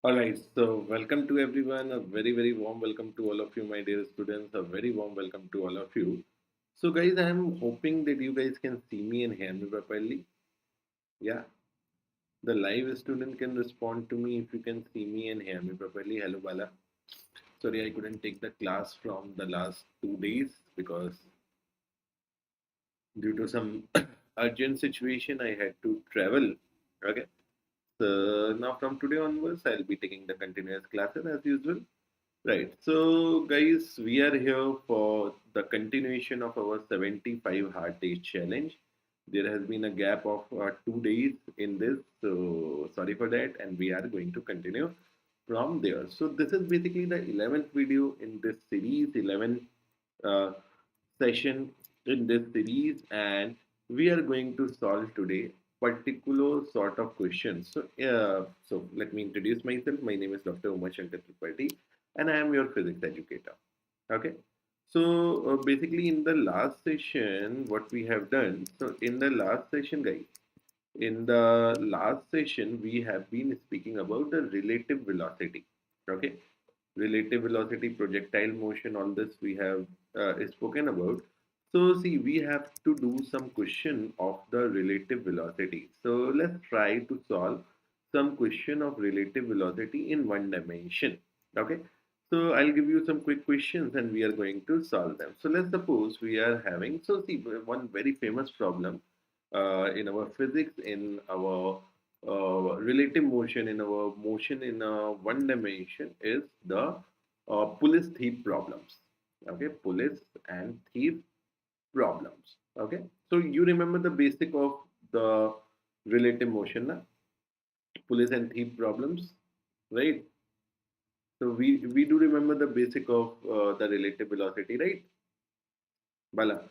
Alright, so welcome to everyone. A very warm welcome to all of you, my dear students. A very warm welcome to all of you. So, guys, I am hoping that you guys can see me and hear me properly. Yeah, the live student can respond to me if you can see me and hear me properly. Hello, Bala. Sorry, I couldn't take the class from the last 2 days because due to some urgent situation, I had to travel. Okay. So now from today onwards, I'll be taking the continuous classes as usual. Right. So, guys, we are here for the continuation of our 75 hard days challenge. There has been a gap of 2 days in this, so sorry for that, and we are going to continue from there. So, this is basically the 11th video in this series, 11th uh, session in this series, and we are going to solve today particular sort of questions. So let me introduce myself. My name is Dr. Umashankar, and I am your physics educator. Okay. So basically, in the last session, what we have done. So in the last session, guys, in the last session, we have been speaking about the relative velocity. Okay, relative velocity, projectile motion. All this we have spoken about. So see, we have to do some question of the relative velocity. So let's try to solve some question of relative velocity in one dimension. Okay. So I'll give you some quick questions and we are going to solve them. So let's suppose we are having, so see, one very famous problem in our physics, in our relative motion, in our motion in one dimension is the police thief problems. Okay, police and thief problems. Okay, so you remember the basic of the relative motion, na? Police and thief problems, right? So we do remember the basic of the relative velocity, right? Bala,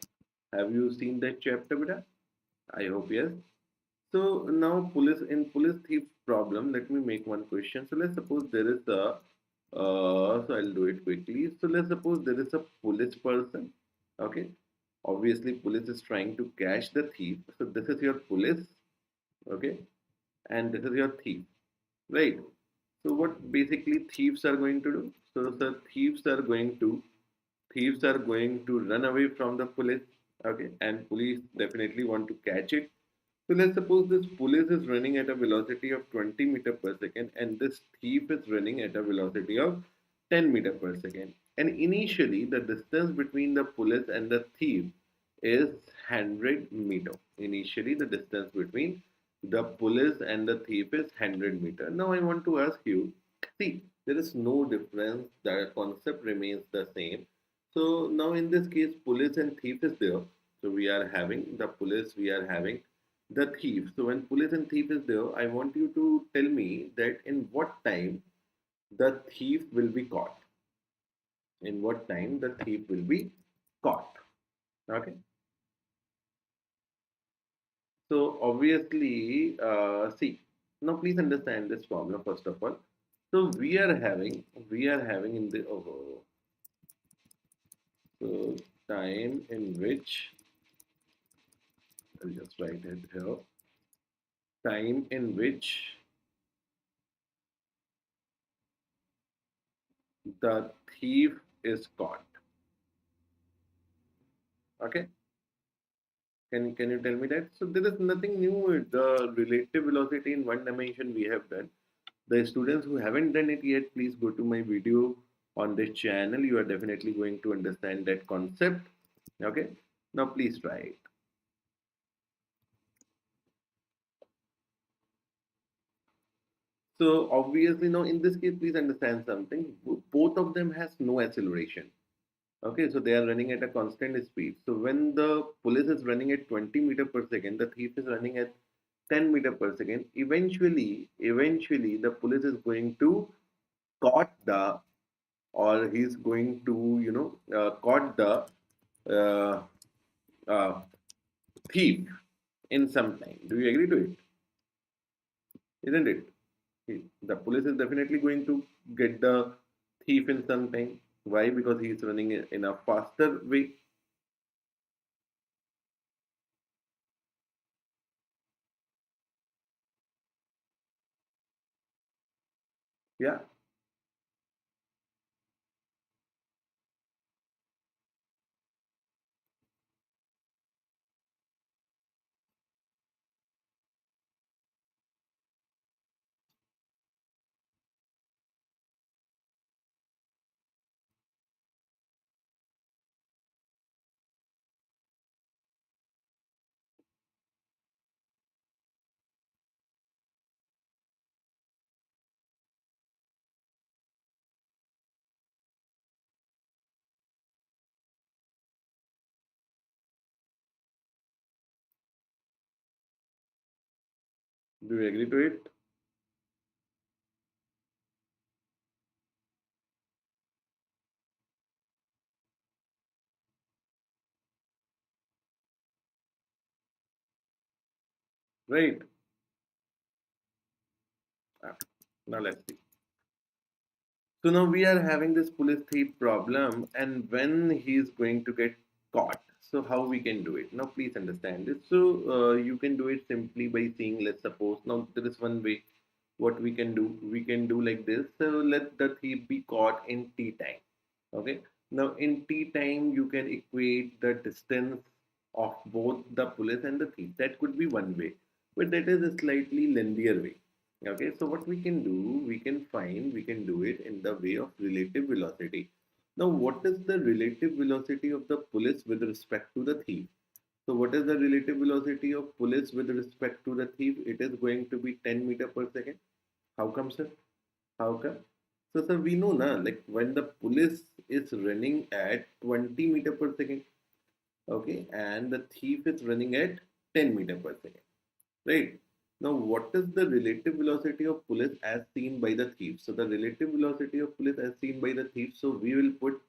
have you seen that chapter, beta? I hope yes. So now police thief problem. Let me make one question. So let's suppose there is a so I'll do it quickly. So let's suppose there is a police person. Okay. Obviously, police is trying to catch the thief. So this is your police. Okay. And this is your thief. Right. So what basically thieves are going to do? So the thieves are going to run away from the police. Okay. And police definitely want to catch it. So let's suppose this police is running at a velocity of 20 meter per second and this thief is running at a velocity of 10 meter per second. And initially the distance between the police and the thief is 100 meter. Initially the distance between the police and the thief is 100 meter. Now I want to ask you, see, there is no difference. The concept remains the same. So now in this case, police and thief is there. So we are having the police, we are having the thief. So when police and thief is there, I want you to tell me that in what time the thief will be caught. In what time the thief will be caught. Okay. So obviously, see, now please understand this problem first of all. So we are having in the so time in which I'll just write it here. Time in which the thief is caught. Okay. Can you tell me that? So there is nothing new. The relative velocity in one dimension we have done. The students who haven't done it yet, please go to my video on this channel. You are definitely going to understand that concept. Okay. Now please try it. So obviously now in this case, please understand something. Both of them has no acceleration. Okay, so they are running at a constant speed. So when the police is running at 20 meter per second, the thief is running at 10 meter per second. Eventually, the police is going to caught the, or he's going to, caught the uh, uh, thief in some time. Do you agree to it? Isn't it? The police is definitely going to get the thief in some time. Why? Because he is running in a faster way. Yeah. Do you agree to it? Right. Ah, now let's see. So now we are having this police thief problem, and when he is going to get caught, so how we can do it? Now please understand this. So you can do it simply by saying, let's suppose now there is one way. What we can do? We can do like this. So let the thief be caught in tea time. Okay. Now in tea time, you can equate the distance of both the police and the thief. That could be one way, but that is a slightly lengthier way. Okay, so what we can do, we can do it in the way of relative velocity. Now, what is the relative velocity of the police with respect to the thief? So, what is the relative velocity of police with respect to the thief? It is going to be 10 meter per second. How come, sir? How come? So, sir, we know na, like when the police is running at 20 meter per second, okay, and the thief is running at 10 meter per second. Right. Now, what is the relative velocity of police as seen by the thief? So, the relative velocity of police as seen by the thief. So, we will put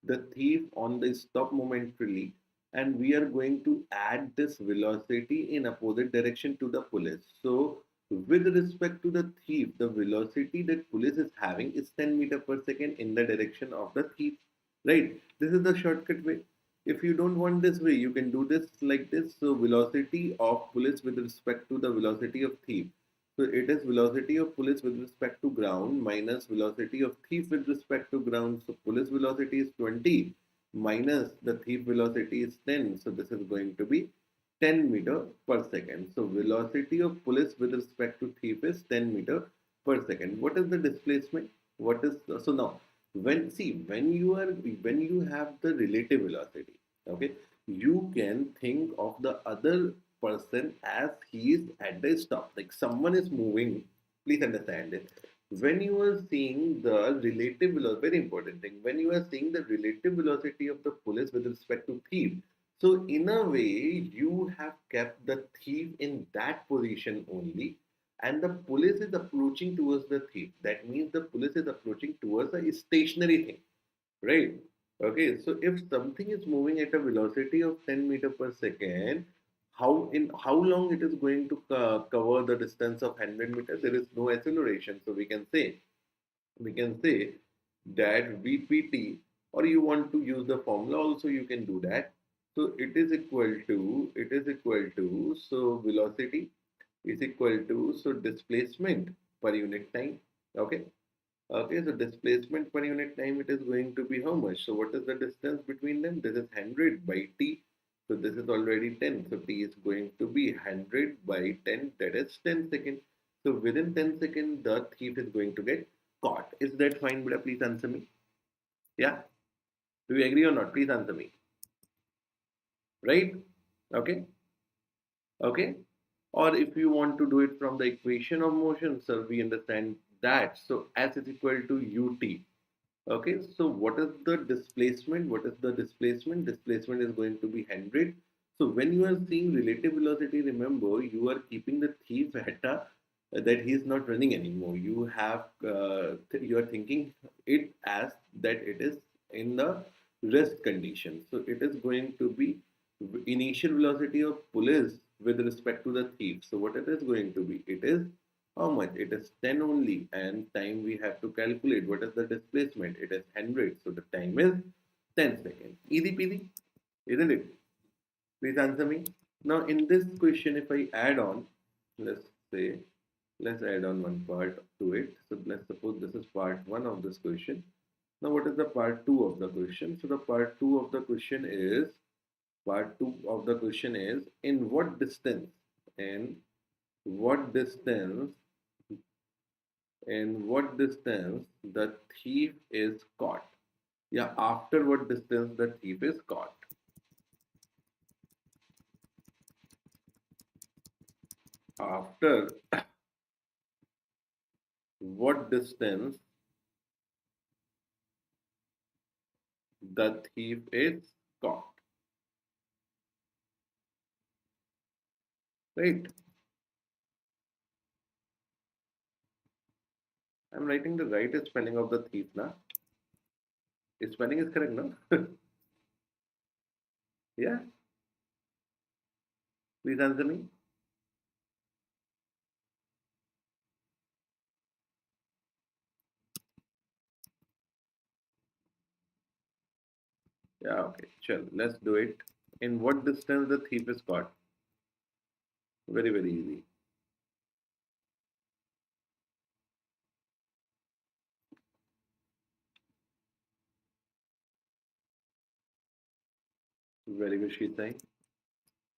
the thief on the stop momentarily, and we are going to add this velocity in opposite direction to the police. So, with respect to the thief, the velocity that police is having is 10 meter per second in the direction of the thief. Right. This is the shortcut way. If you don't want this way, you can do this like this. So velocity of police with respect to the velocity of thief. So it is velocity of police with respect to ground minus velocity of thief with respect to ground. So police velocity is 20 minus the thief velocity is 10. So this is going to be 10 meter per second. So velocity of police with respect to thief is 10 meter per second. What is the displacement? What is so now when you are when you have the relative velocity, okay, you can think of the other person as he is at the stop, like someone is moving. Please understand it. When you are seeing the relative velocity, very important thing, when you are seeing the relative velocity of the police with respect to thief, so in a way you have kept the thief in that position only, and the police is approaching towards the thief. That means the police is approaching towards a stationary thing, right? Okay, so if something is moving at a velocity of 10 meter per second, how long it is going to cover the distance of 100 meters? There is no acceleration, so we can say that VPT, or you want to use the formula also, you can do that. So it is equal to so velocity is equal to so displacement per unit time. Okay. Okay, so displacement per unit time, it is going to be how much? So what is the distance between them? This is 100 by t. So this is already 10. So t is going to be 100 by 10, that is 10 seconds. So within 10 seconds, the thief is going to get caught. Is that fine, Buddha? Please answer me. Yeah? Do you agree or not? Please answer me. Right? Okay? Okay? Or if you want to do it from the equation of motion, so we understand that. So S is equal to ut. Okay, so what is the displacement? What is the displacement? Displacement is going to be 100. So when you are seeing relative velocity, remember you are keeping the thief at a that he is not running anymore. You are thinking it as that it is in the rest condition. So it is going to be initial velocity of police with respect to the thief. So what it is going to be? It is how much? It is 10 only, and time we have to calculate. What is the displacement? It is 100. So the time is 10 seconds. Easy peasy, isn't it? Please answer me. Now in this question, if I add on, let's say, let's add on one part to it. So let's suppose this is part 1 of this question. Now, what is the part 2 of the question? So, the part 2 of the question is, in in what distance, what distance the thief is caught? Yeah, after what distance the thief is caught? After what distance the thief is caught? Right? I'm writing the right spelling of the thief now. His spelling is correct, no? Yeah, please answer me. Yeah, okay, chill. Let's do it. In what distance the thief is caught? Very, very easy. Very good, Shitai.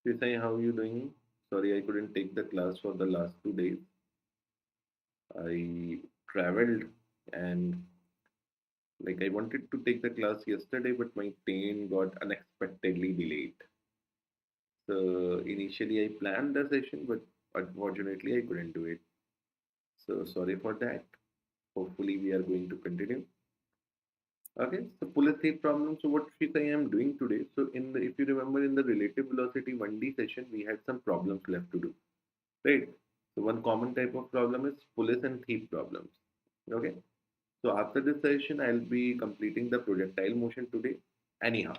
Shitai, how are you doing? Sorry, I couldn't take the class for the last 2 days. I traveled and like I wanted to take the class yesterday, but my train got unexpectedly delayed. So initially I planned the session, but unfortunately I couldn't do it. So sorry for that. Hopefully we are going to continue. Okay, so pull a thief problem. So what I am doing today? So if you remember in the relative velocity 1D session, we had some problems left to do, right? So one common type of problem is police and thief problems. Okay. So after this session, I'll be completing the projectile motion today. Anyhow,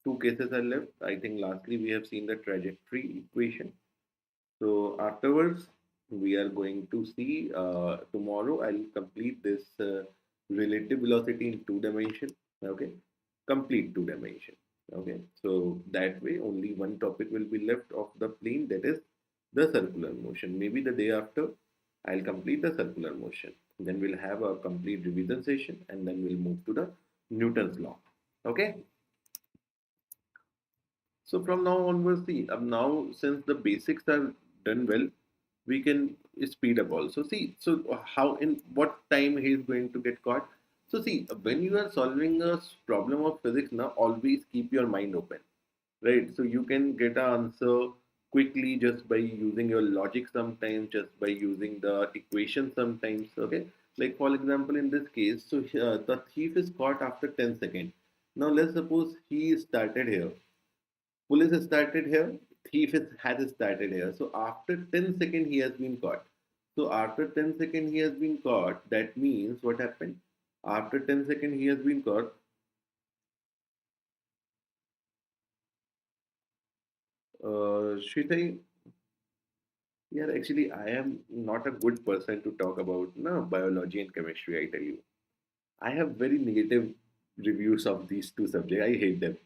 two cases are left. I think lastly we have seen the trajectory equation. So afterwards, we are going to see tomorrow. I'll complete this relative velocity in 2 dimension. Okay, complete 2 dimension. Okay, so that way only one topic will be left of the plane, that is the circular motion. Maybe the day after, I'll complete the circular motion. Then we'll have a complete revision session, and then we'll move to the Newton's law. Okay. So from now onwards, see, now since the basics are done well, we can speed up also. See, so how in what time he is going to get caught? So see, when you are solving a problem of physics, now always keep your mind open, right? So you can get an answer quickly just by using your logic sometimes, just by using the equation sometimes. Okay, like for example, in this case, so the thief is caught after 10 seconds. Now let's suppose he started here. Police has started here, has started here. So after 10 seconds, he has been caught. So after 10 seconds, he has been caught. That means what happened? After 10 seconds, he has been caught. Shritai, yeah, actually, I am not a good person to talk about no, biology and chemistry, I tell you. I have very negative reviews of these two subjects. I hate them.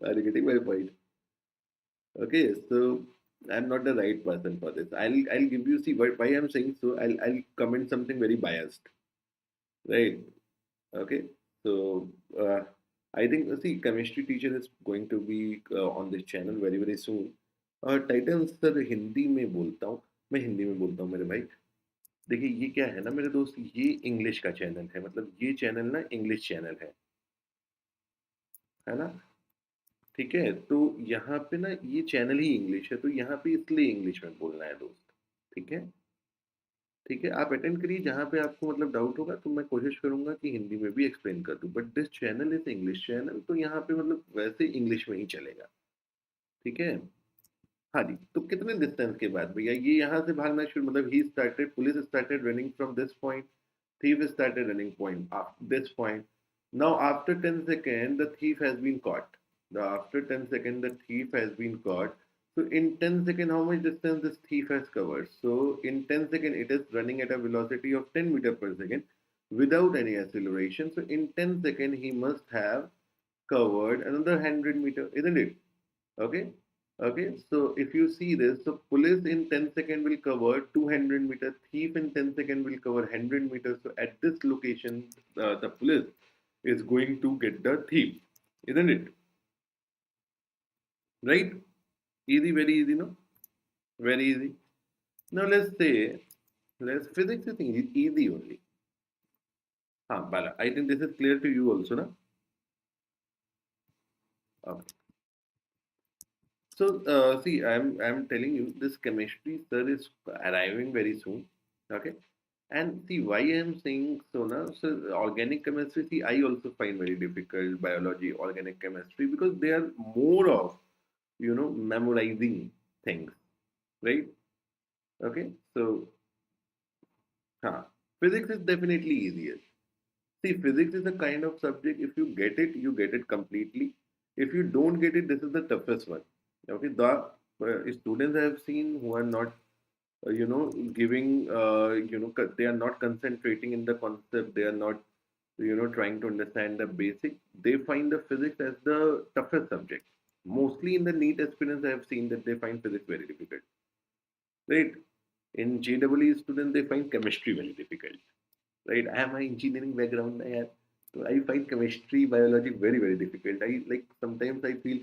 Are you getting my point? Okay, so I'm not the right person for this. I'll give you see why I'm saying so. I'll comment something very biased, right? Okay, so I think see chemistry teacher is going to be on this channel very soon. Titan sir Hindi में बोलता हूँ मैं हिंदी में बोलता हूँ मेरे भाई देखिए ये क्या है ना मेरे दोस्त ये इंग्लिश का चैनल है मतलब ये चैनल ना इंग्लिश चैनल है ना ठीक है तो यहाँ पे ना ये चैनल ही इंग्लिश है तो यहाँ पे इसलिए इंग्लिश में बोलना है दोस्त ठीक है ठीक है आप अटेंड करिए जहाँ पे आपको मतलब डाउट होगा तो मैं कोशिश करूंगा कि हिंदी में भी एक्सप्लेन कर दूं but this channel is English channel तो यहाँ पे मतलब वैसे इंग्लिश में ही चलेगा ठीक है हाँ जी तो कितने डिस्टेंस के बाद भैया ये यहाँ से भागना शुरू मतलब he started police started running from this point thief started running point after this point now after 10 seconds the thief has been caught after 10 seconds the thief has been caught so in 10 seconds how much distance this thief has covered so in 10 seconds it is running at a velocity of 10 meter per second without any acceleration so in 10 seconds he must have covered another 100 meter isn't it okay Okay, so if you see this, so police in 10 seconds will cover 200 meters, thief in 10 seconds will cover 100 meters. So at this location, the police is going to get the thief, isn't it? Right? Easy, very easy, no? Very easy. Now let's physics is easy only. Bala, I think this is clear to you also, na? Okay. So, see, I'm telling you, this chemistry sir is arriving very soon. Okay, and see why I'm saying so now. So, organic chemistry, see, I also find very difficult biology, organic chemistry because they are more of memorizing things, right? Okay, so, physics is definitely easier. See, physics is a kind of subject. If you get it completely. If you don't get it, this is the toughest one. Okay, the students I have seen who are not, giving, they are not concentrating in the concept. They are not, trying to understand the basic. They find the physics as the toughest subject. Mostly in the NEET experience, I have seen that they find physics very difficult. Right? In JEE students, they find chemistry very difficult, right? I have my engineering background. So I find chemistry, biology very, very difficult. I like sometimes I feel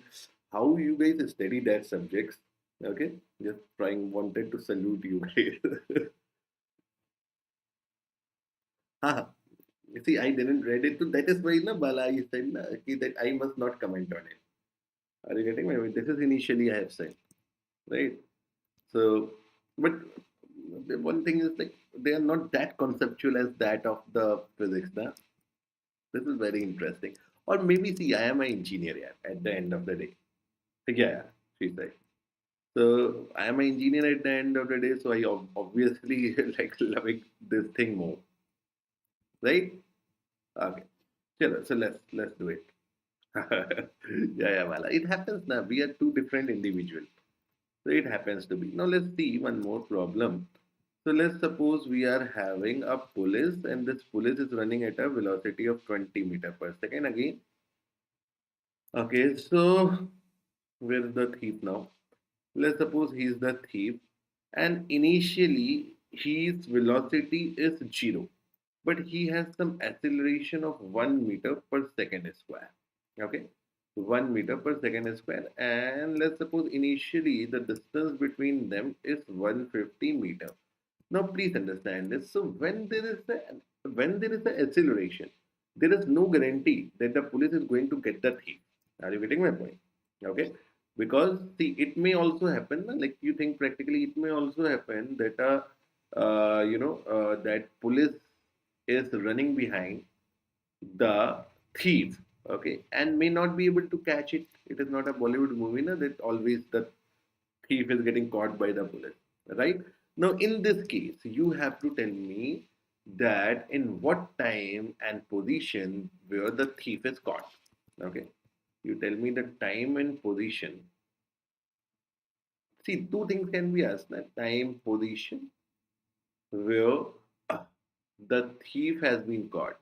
how you guys study that subjects. Okay, just wanted to salute you guys. Haha. See, I didn't read it, so that is why na Bala I said na, okay, that I must not comment on it. Are you getting my point? This is initially I have said, right? So, but the one thing is like they are not that conceptual as that of the physics. Na? This is very interesting. Or maybe see, I am an engineer yeah, at the end of the day. Yeah, she said. So I am an engineer at the end of the day, so I obviously like loving this thing more, right? Okay. So let's do it. Yeah, well, it happens now. We are two different individuals. So it happens to be. Now let's see one more problem. So let's suppose we are having a police and this police is running at a velocity of 20 meter per second again. Okay, so where is the thief now? Let's suppose he is the thief, and initially his velocity is 0, but he has some acceleration of 1 meter per second square. Okay, 1 meter per second square, and let's suppose initially the distance between them is 150 meter. Now, please understand this. So, when there is a acceleration, there is no guarantee that the police is going to get the thief. Are you getting my point? Okay, because see, it may also happen. Like you think practically, it may also happen that that police is running behind the thief. Okay, and may not be able to catch it. It is not a Bollywood movie, na, that always the thief is getting caught by the police, right? Now, in this case, you have to tell me that in what time and position where the thief is caught. Okay, you tell me the time and position. See, two things can be asked: that time, position, where the thief has been caught,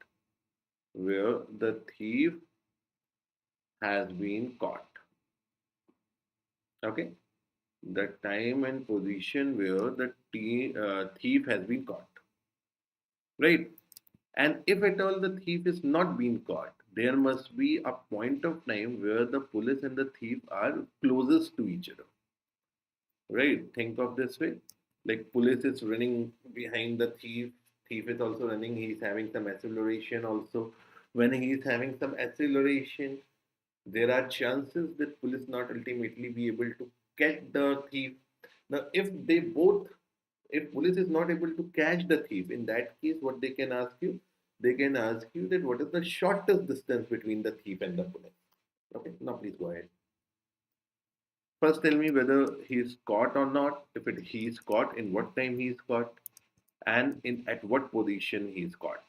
where the thief has been caught. Okay, the time and position where the thief has been caught, right? And if at all the thief is not being caught, there must be a point of time where the police and the thief are closest to each other. Right? Think of this way. Like police is running behind the thief, thief is also running, he's having some acceleration also. When he is having some acceleration, there are chances that police not ultimately be able to catch the thief. Now, if police is not able to catch the thief, in that case, what they can ask you? They can ask you that what is the shortest distance between the thief and the police. Okay, now please go ahead. First, tell me whether he is caught or not. If he is caught, in what time he is caught, and in at what position he is caught.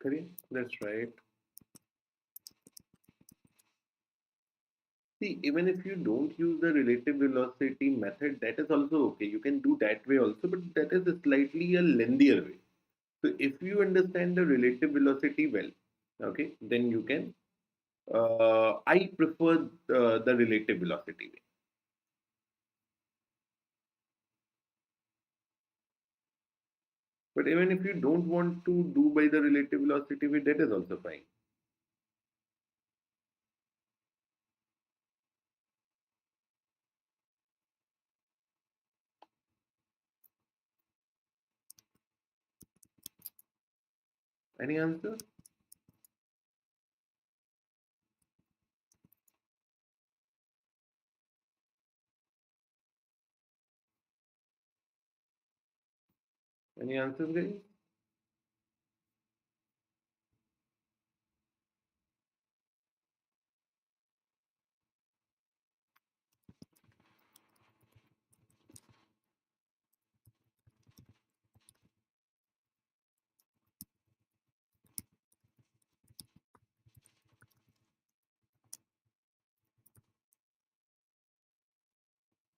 Correct? That's right. See, even if you don't use the relative velocity method, that is also okay. You can do that way also, but that is a slightly a lengthier way. So if you understand the relative velocity well, okay, then you can. I prefer the relative velocity way. But even if you don't want to do by the relative velocity way, that is also fine. Any answer? Any answers, guys?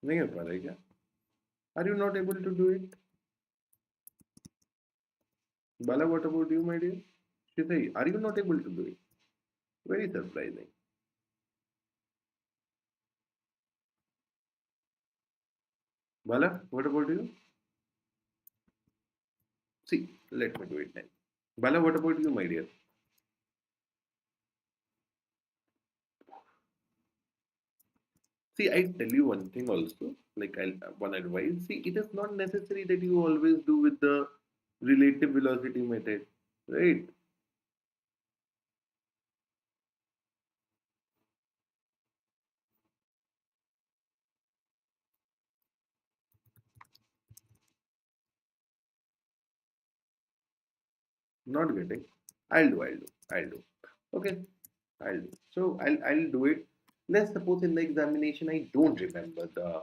नहीं हो पा रहा है क्या? Are you not able to do it? Bala, what about you, my dear? Shithai, are you not able to do it? Very surprising. Bala, what about you? See, let me do it then. Bala, what about you, my dear? See, I tell you one thing also, like I'll one advice. See, it is not necessary that you always do with the relative velocity method, right? Not getting. I'll do. Okay, I'll do. So I'll do it. Let's suppose in the examination I don't remember the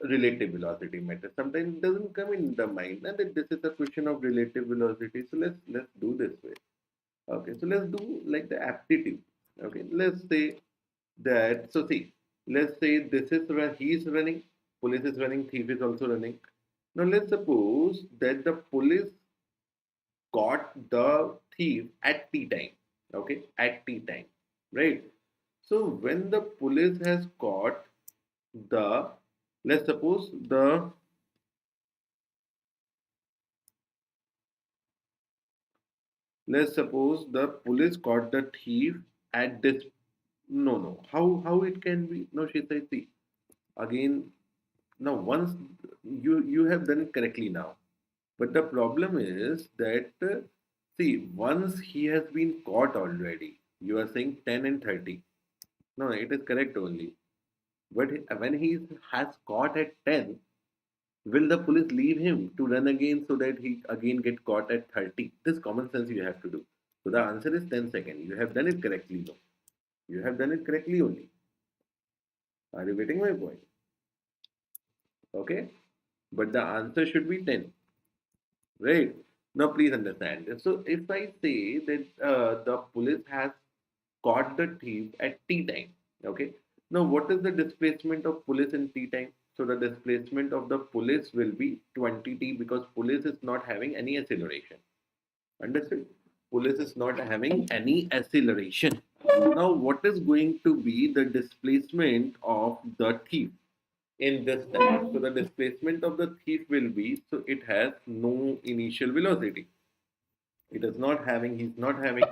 relative velocity method. Sometimes it doesn't come in the mind, and that this is a question of relative velocity. So let's do this way. Okay, so let's do like the aptitude. Okay, let's say that. So see, let's say this is where he's running, police is running, thief is also running. Now let's suppose that the police caught the thief at tea time. Okay, at tea time, right? So when the police has caught the, let's suppose the police caught the thief at this. No, no. How it can be? No, Shita, see again. Now once you have done it correctly now, but the problem is that see, once he has been caught already, you are saying 10 and 30. No, no, it is correct only. But when he has caught at 10, will the police leave him to run again so that he again get caught at 30? This common sense you have to do. So the answer is 10 seconds. You have done it correctly. No, you have done it correctly only. Are you getting my point? Okay. But the answer should be 10. Right. Now please understand. So if I say that the police has caught the thief at tea time. Okay. Now what is the displacement of police in tea time? So the displacement of the police will be 20t because police is not having any acceleration. Understood? Police is not having any acceleration. Now what is going to be the displacement of the thief in this time? So the displacement of the thief will be, so it has no initial velocity. It is not having, he's not having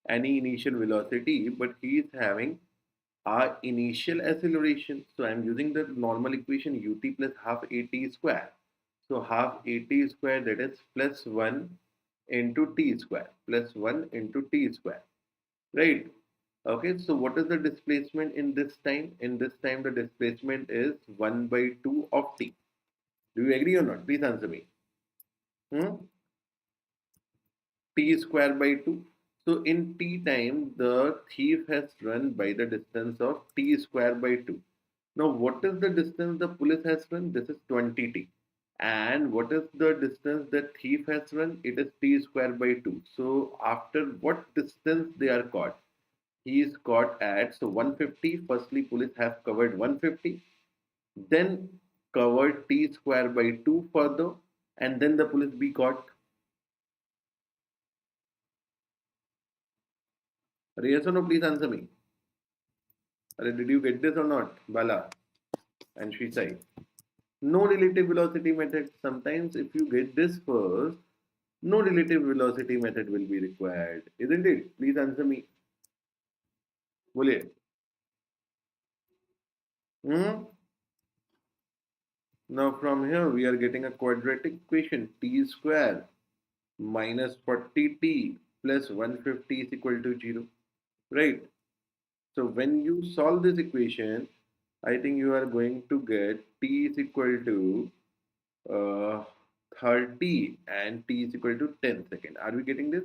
any initial velocity, but he is having our initial acceleration. So I'm using the normal equation ut plus half at square. So half at square, that is plus 1 into t square, plus 1 into t square, right? Okay, so what is the displacement in this time? In this time, the displacement is 1 by 2 of t. Do you agree or not? Please answer me. Hmm? T square by 2. So in t time, the thief has run by the distance of t square by 2. Now, what is the distance the police has run? This is 20t. And what is the distance that thief has run? It is t square by 2. So after what distance they are caught? He is caught at, so 150. Firstly, police have covered 150, then covered t square by 2 further, and then the police be caught. Yes or no? Please answer me. Did you get this or not, Bala and Shrisai? No relative velocity method. Sometimes if you get this first, no relative velocity method will be required, isn't it? Please answer me. बोलिए. Hmm? Now from here we are getting a quadratic equation, t square minus 40t plus 150 is equal to 0. Right? So when you solve this equation, I think you are going to get t is equal to uh, 30 and t is equal to 10 second. Are we getting this?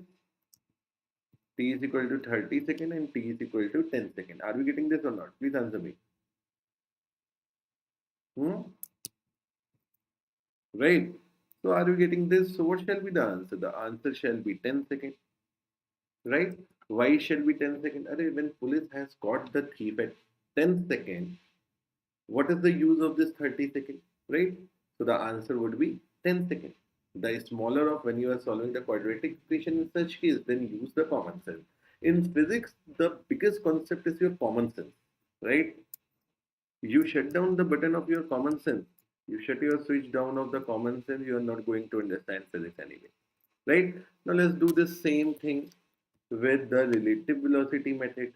T is equal to 30 second and t is equal to 10 second. Are we getting this or not? Please answer me. Hmm? Right? So are we getting this? So what shall be the answer? The answer shall be 10 second. Right? Why shall be 10 second? When police has caught the thief at 10 second, what is the use of this 30 second? Right? So the answer would be 10 second. The smaller of when you are solving the quadratic equation in such case, then use the common sense. In physics, the biggest concept is your common sense. Right? You shut down the button of your common sense. You shut your switch down of the common sense, you are not going to understand physics anyway. Right? Now let's do the same thing with the relative velocity method.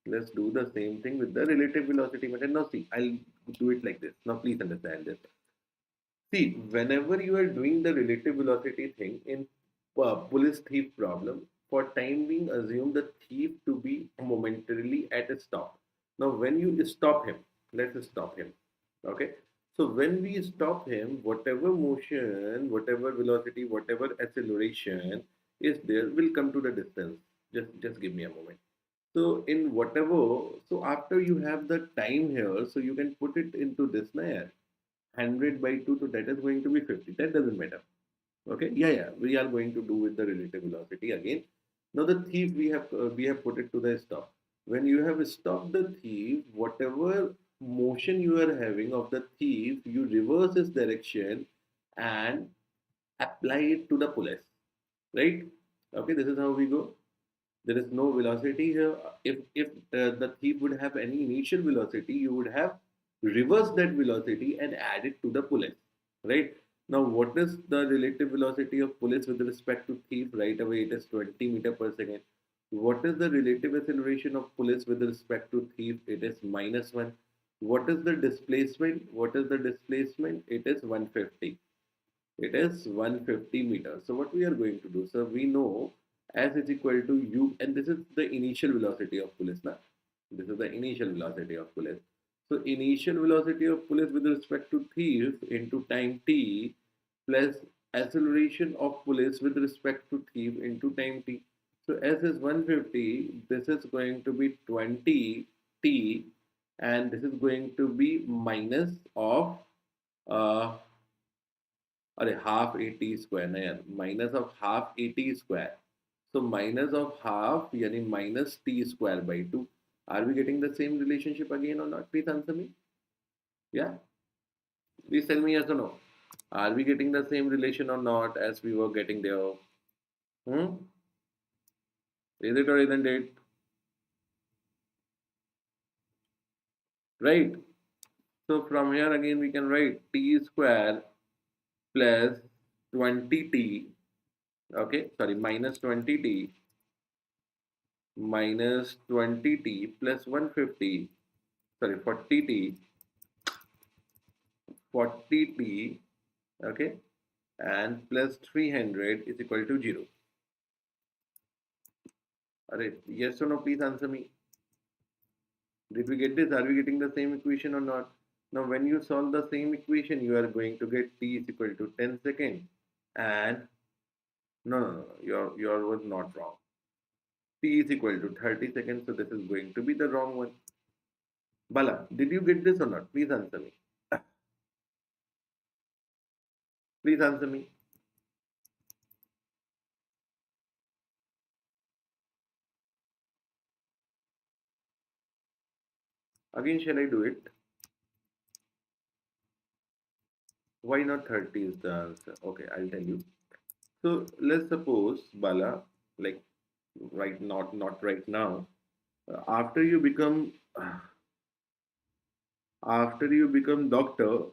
Let's do the same thing with the relative velocity method. Now see, I'll do it like this. Now please understand this. See, whenever you are doing the relative velocity thing in police thief problem, for time being assume the thief to be momentarily at a stop. Now when you stop him, let's stop him. Okay. So when we stop him, whatever motion, whatever velocity, whatever acceleration is there will come to the distance. Just give me a moment. So in whatever, so after you have the time here, so you can put it into this now. 100 by 2, so that is going to be 50. That doesn't matter. Okay, yeah, we are going to do with the relative velocity again. Now the thief we have put it to the stop. When you have stopped the thief, whatever motion you are having of the thief, you reverse its direction and apply it to the police, right? Okay, this is how we go. There is no velocity here. If the thief would have any initial velocity, you would have reversed that velocity and add it to the police, right? Now what is the relative velocity of police with respect to thief? Right away it is 20 meter per second. What is the relative acceleration of police with respect to thief? It is -1. What is the displacement? It is 150. It is 150 meters. So what we are going to do, so we know S is equal to U, and this is the initial velocity of police. Now, this is the initial velocity of police. So initial velocity of police with respect to thief into time t plus acceleration of police with respect to thief into time t. So S is 150. This is going to be 20 t, and this is going to be minus of uh, अरे half 80 square ना यार, minus of half 80 square. So minus of half यानी minus t square by 2. Are we getting the same relationship again or not? Please answer me. Yeah, please tell me yes or no. Are we getting the same relation or not as we were getting there? Hmm? Is it or isn't it? Right. So from here again we can write t square plus 20t. Okay, sorry, minus 20t minus 20t plus 150, sorry, 40t, okay, and plus 300 is equal to 0. Alright, yes or no, please answer me. Did we get this? Are we getting the same equation or not? Now when you solve the same equation, you are going to get t is equal to 10 seconds, and no, your was not wrong. T is equal to 30 seconds, so this is going to be the wrong one. Bala, did you get this or not? Please answer me. Please answer me. Again, shall I do it? Why not 30 is the answer? Okay, I'll tell you. So let's suppose, Bala, like right, not right now. After you become after you become doctor,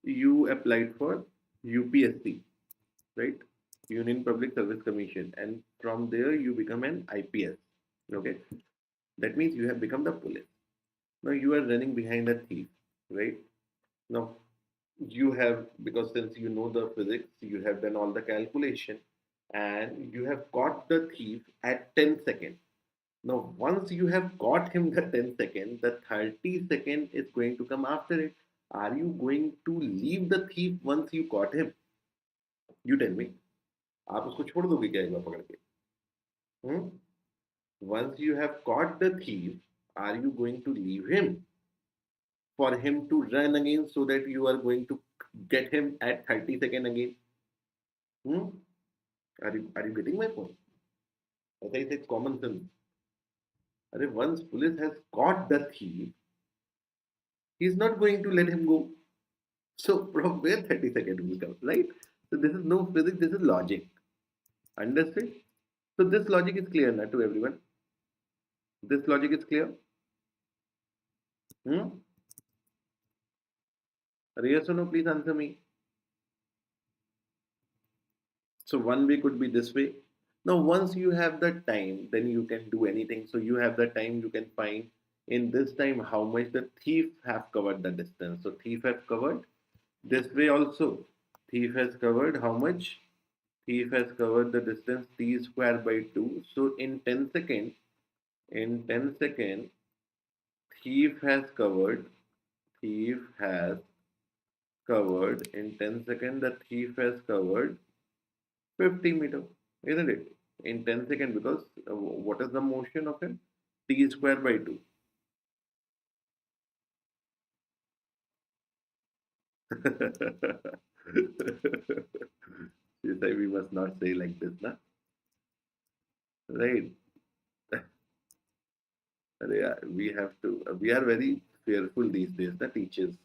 you applied for UPSC, right? Union Public Service Commission, and from there you become an IPS. Okay, that means you have become the police. Now you are running behind a thief, right? Now you have, because since you know the physics, you have done all the calculation, and you have caught the thief at 10 seconds. Now once you have got him the 10 second, the 30 second is going to come after it. Are you going to leave the thief once you caught him? You tell me. आप उसको छोड़ दोगे क्या एक बार पकड़ के? Hmm? Once you have caught the thief, are you going to leave him for him to run again so that you are going to get him at 30 second again? Hmm? Are you getting my point? As I said, common sense. Once police has caught the thief, he's not going to let him go. So from where 30 seconds will come, right? So this is no physics, this is logic. Understood? So this logic is clear now to everyone. This logic is clear. Hmm? Yes or no? Please answer me. So one way could be this way. Now, once you have the time, then you can do anything. So you have the time, you can find in this time how much the thief have covered the distance. So thief has covered this way also. Thief has covered how much? Thief has covered the distance t square by 2. So in 10 seconds, thief has covered, thief has covered, in 10 seconds, the thief has covered 50 meter, isn't it? In 10 seconds, because what is the motion of him? T square by 2. You say we must not say like this, na? Right? Yeah, we are very fearful these days, the teachers.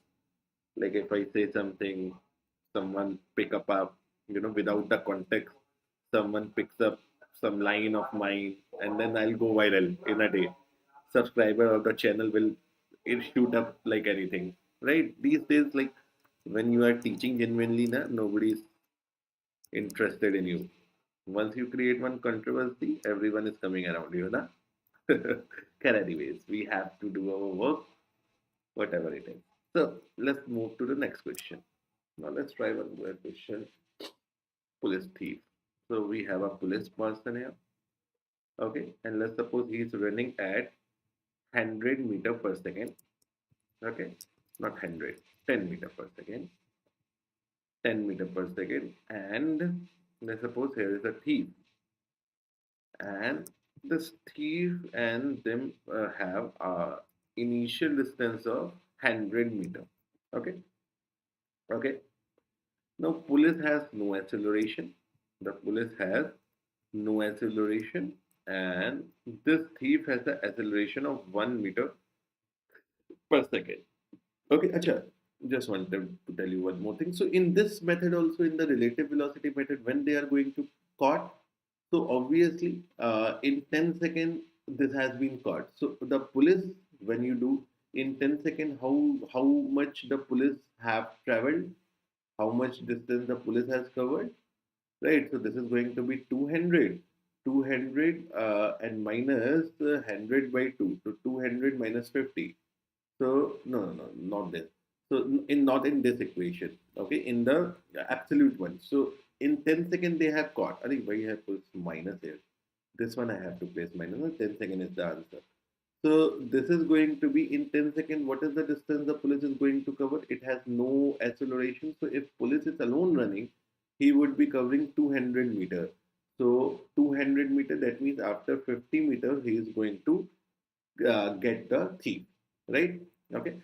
Like if I say something, someone pick up, without the context, someone picks up some line of mine, and then I'll go viral in a day. Subscriber of the channel will it shoot up like anything, right? These days, like when you are teaching genuinely, na, nobody's interested in you. Once you create one controversy, everyone is coming around you, na? Anyways, we have to do our work, whatever it is. So let's move to the next question. Now let's try one more question. Police thief. So we have a police person here. Okay, and let's suppose he is running at 100 meter per second. Okay, not 100, 10 meter per second. 10 meter per second. And let's suppose here is a thief. And this thief and them have a initial distance of 100 meter. Okay, okay. Now, police has no acceleration. The police has no acceleration, and this thief has the acceleration of 1 meter per second. Okay, acha. Just wanted to tell you one more thing. So, in this method, also in the relative velocity method, when they are going to caught, so obviously, in 10 seconds, this has been caught. So, the police, when you do in 10 seconds, how much the police have traveled, how much distance the police has covered, right? So this is going to be 200, 200 and minus 100 by 2, so 200 minus 50. So no, not this. So in not in this equation, okay, in the absolute one. So in 10 seconds they have caught. I think why I have put minus here. This one I have to place minus. 10 seconds is the answer. So this is going to be in 10 seconds. What is the distance the police is going to cover? It has no acceleration. So if police is alone running, he would be covering 200 meter. So 200 meter, that means after 50 meter, he is going to get the thief, right? Okay.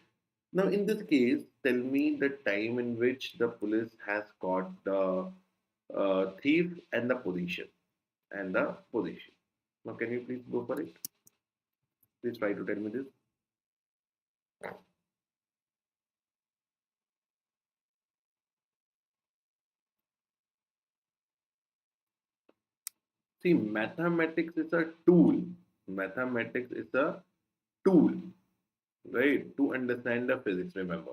Now, in this case, tell me the time in which the police has caught the thief and the position. And the position. Now, can you please go for it? Please try to tell me this. See, mathematics is a tool. Mathematics is a tool, right? To understand the physics, remember.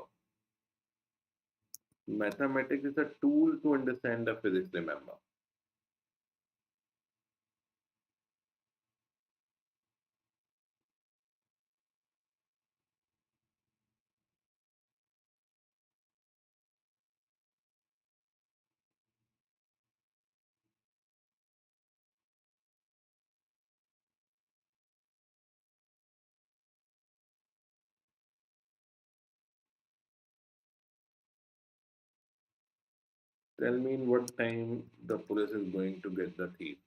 Mathematics is a tool to understand the physics, remember. Tell me in what time the police is going to get the thief.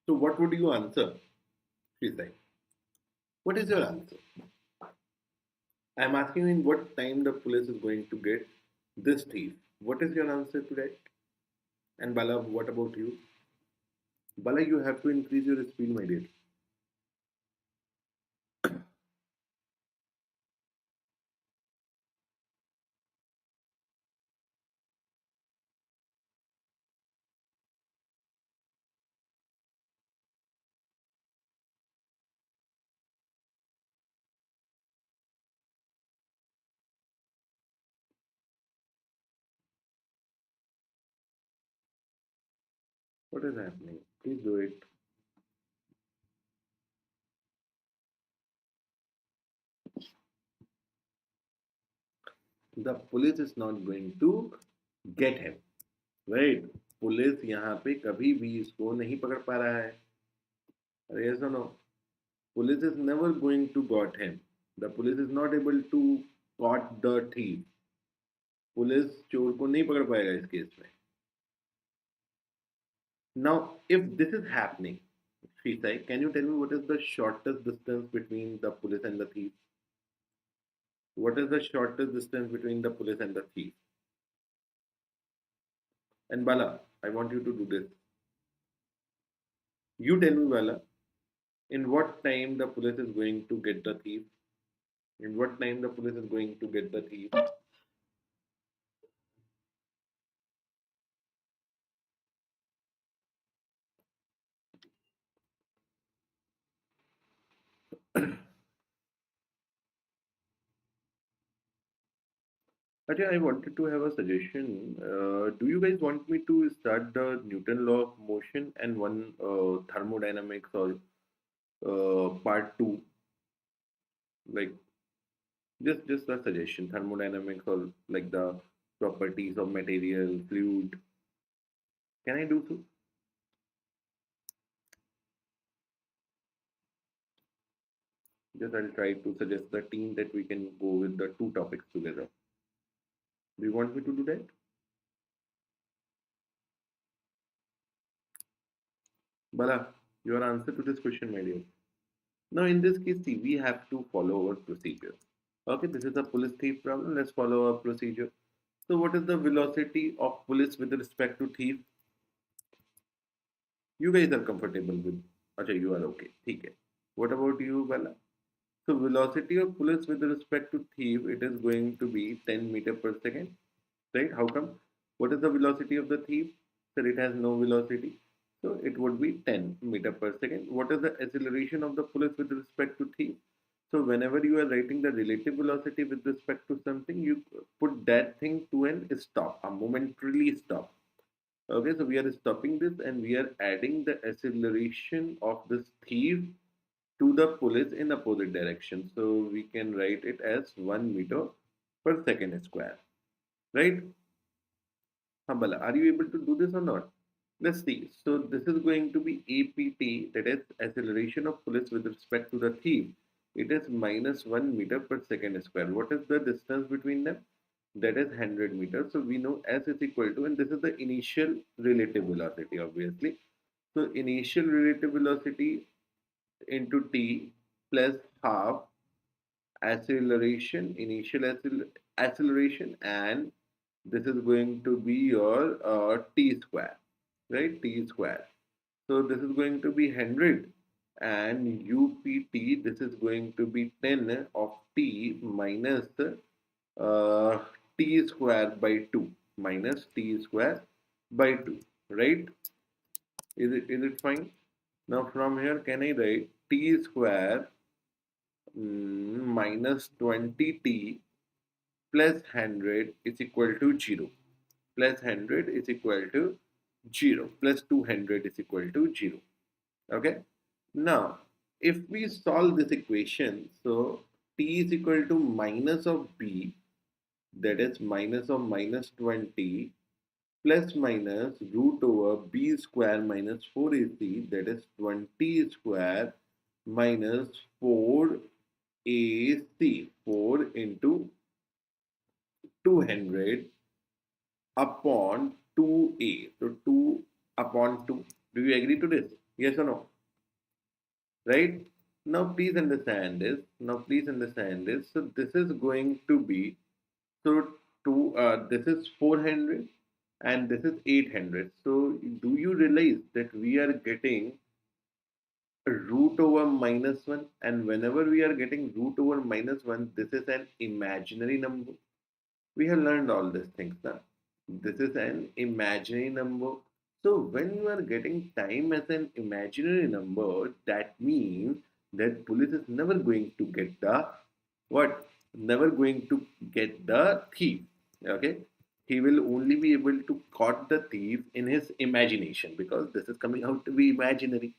So, what would you answer? She's like, what is your answer? I'm asking you in what time the police is going to get this thief. What is your answer to that? And Bala, what about you? Bala, you have to increase your speed, my dear. What is happening? Please do it. The police is not going to get him, right? Police यहाँ पे कभी भी इसको नहीं पकड़ पा रहा है. अरे yes or no? Police is never going to got him. The police is not able to caught the thief. Police चोर को नहीं पकड़ पाएगा इस केस में. Now, if this is happening, Shisai, can you tell me what is the shortest distance between the police and the thief? What is the shortest distance between the police and the thief? And Bala, I want you to do this. You tell me, Bala, in what time the police is going to get the thief? In what time the police is going to get the thief? Ajay, I wanted to have a suggestion. Do you guys want me to start the Newton law of motion and one thermodynamics or part two? Like just a suggestion, thermodynamics or like the properties of material, fluid. Can I do so? Just I'll try to suggest the team that we can go with the two topics together. Do you want me to do that? Bala, your answer to this question, my dear. Now, in this case, see, we have to follow our procedure. Okay, this is a police thief problem. Let's follow our procedure. So, what is the velocity of police with respect to thief? You guys are comfortable with. Acha, you are okay. Okay. What about you, Bala? So, velocity of police with respect to thief, it is going to be 10 meter per second, right? How come? What is the velocity of the thief? Sir, it has no velocity. So it would be 10 meter per second. What is the acceleration of the police with respect to thief? So whenever you are writing the relative velocity with respect to something, you put that thing to an stop, a momentarily stop. Okay, so we are stopping this and we are adding the acceleration of this thief to the police in opposite direction. So we can write it as 1 meter per second square. Right? Hambala, are you able to do this or not? Let's see. So this is going to be APT, that is acceleration of police with respect to the thief. It is minus 1 meter per second square. What is the distance between them? That is 100 meters. So we know S is equal to, and this is the initial relative velocity, obviously. So initial relative velocity into T plus half acceleration, initial acceleration, and this is going to be your T square, right? T square. So this is going to be 100, and UPT, this is going to be 10 of T minus uh, T square by 2, minus T square by 2, right? Is it fine? Now from here, can I write T square minus 20T plus 100 is equal to 0, plus 100 is equal to 0, plus 200 is equal to 0. Okay. Now, if we solve this equation, so T is equal to minus of B, that is minus of minus 20, plus minus root over B square minus 4AC, that is 20 square minus 4AC, 4 into 200 upon 2A. So 2 upon 2. Do you agree to this? Yes or no? Right? Now please understand this. So this is going to be, so this is 400 and this is 800. So do you realize that we are getting a root over minus 1, and whenever we are getting root over minus 1, this is an imaginary number. We have learned all these things now. This is an imaginary number. So when you are getting time as an imaginary number, that means that police is never going to get the what? Never going to get the thief. Okay. He will only be able to caught the thief in his imagination, because this is coming out to be imaginary.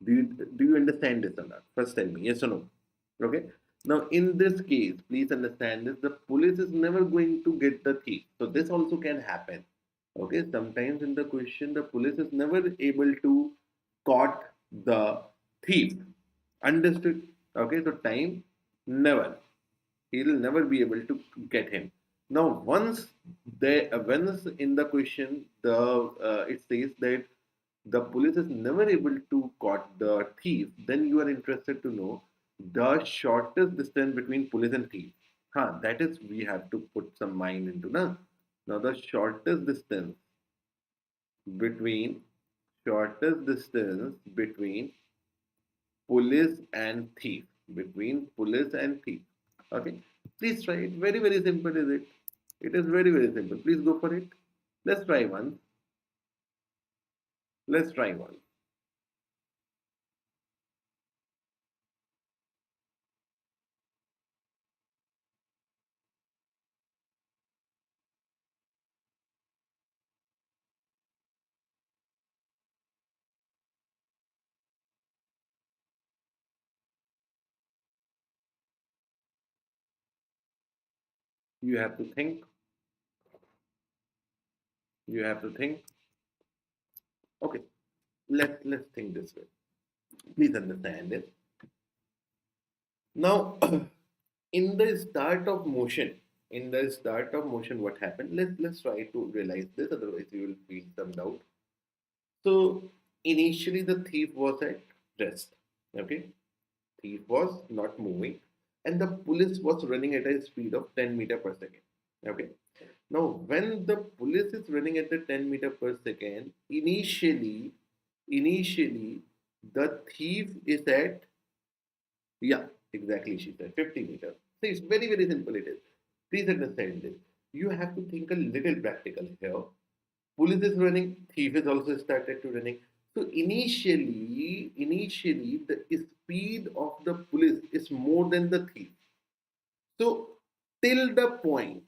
Do you understand this or not? First tell me, yes or no? Okay. Now in this case, please understand this: the police is never going to get the thief. So this also can happen. Okay. Sometimes in the question, the police is never able to caught the thief. Understood? Okay. So time, never. He will never be able to get him. Now once in the question the it says that the police is never able to caught the thief, then you are interested to know the shortest distance between police and thief. That is, we have to put some mind into now. Now the between shortest distance between police and thief. Between police and thief. Okay. Please try it. Very, very simple is it. It is very, very simple. Please go for it. Let's try one. Let's try one. You have to think. You have to think. Okay. Let's think this way. Please understand it. Now, in the start of motion, what happened? Let's try to realize this. Otherwise, you will feel some doubt. So initially, the thief was at rest. Okay, thief was not moving, and the police was running at a speed of 10 meter per second. Okay. Now, when the police is running at the 10 meter per second, initially, the thief is at, yeah, exactly, she said 50 meters. So it's very, very simple. It is. Please understand this. You have to think a little practical here. Police is running, thief is also started to running. So initially, the speed of the police is more than the thief. So till the point,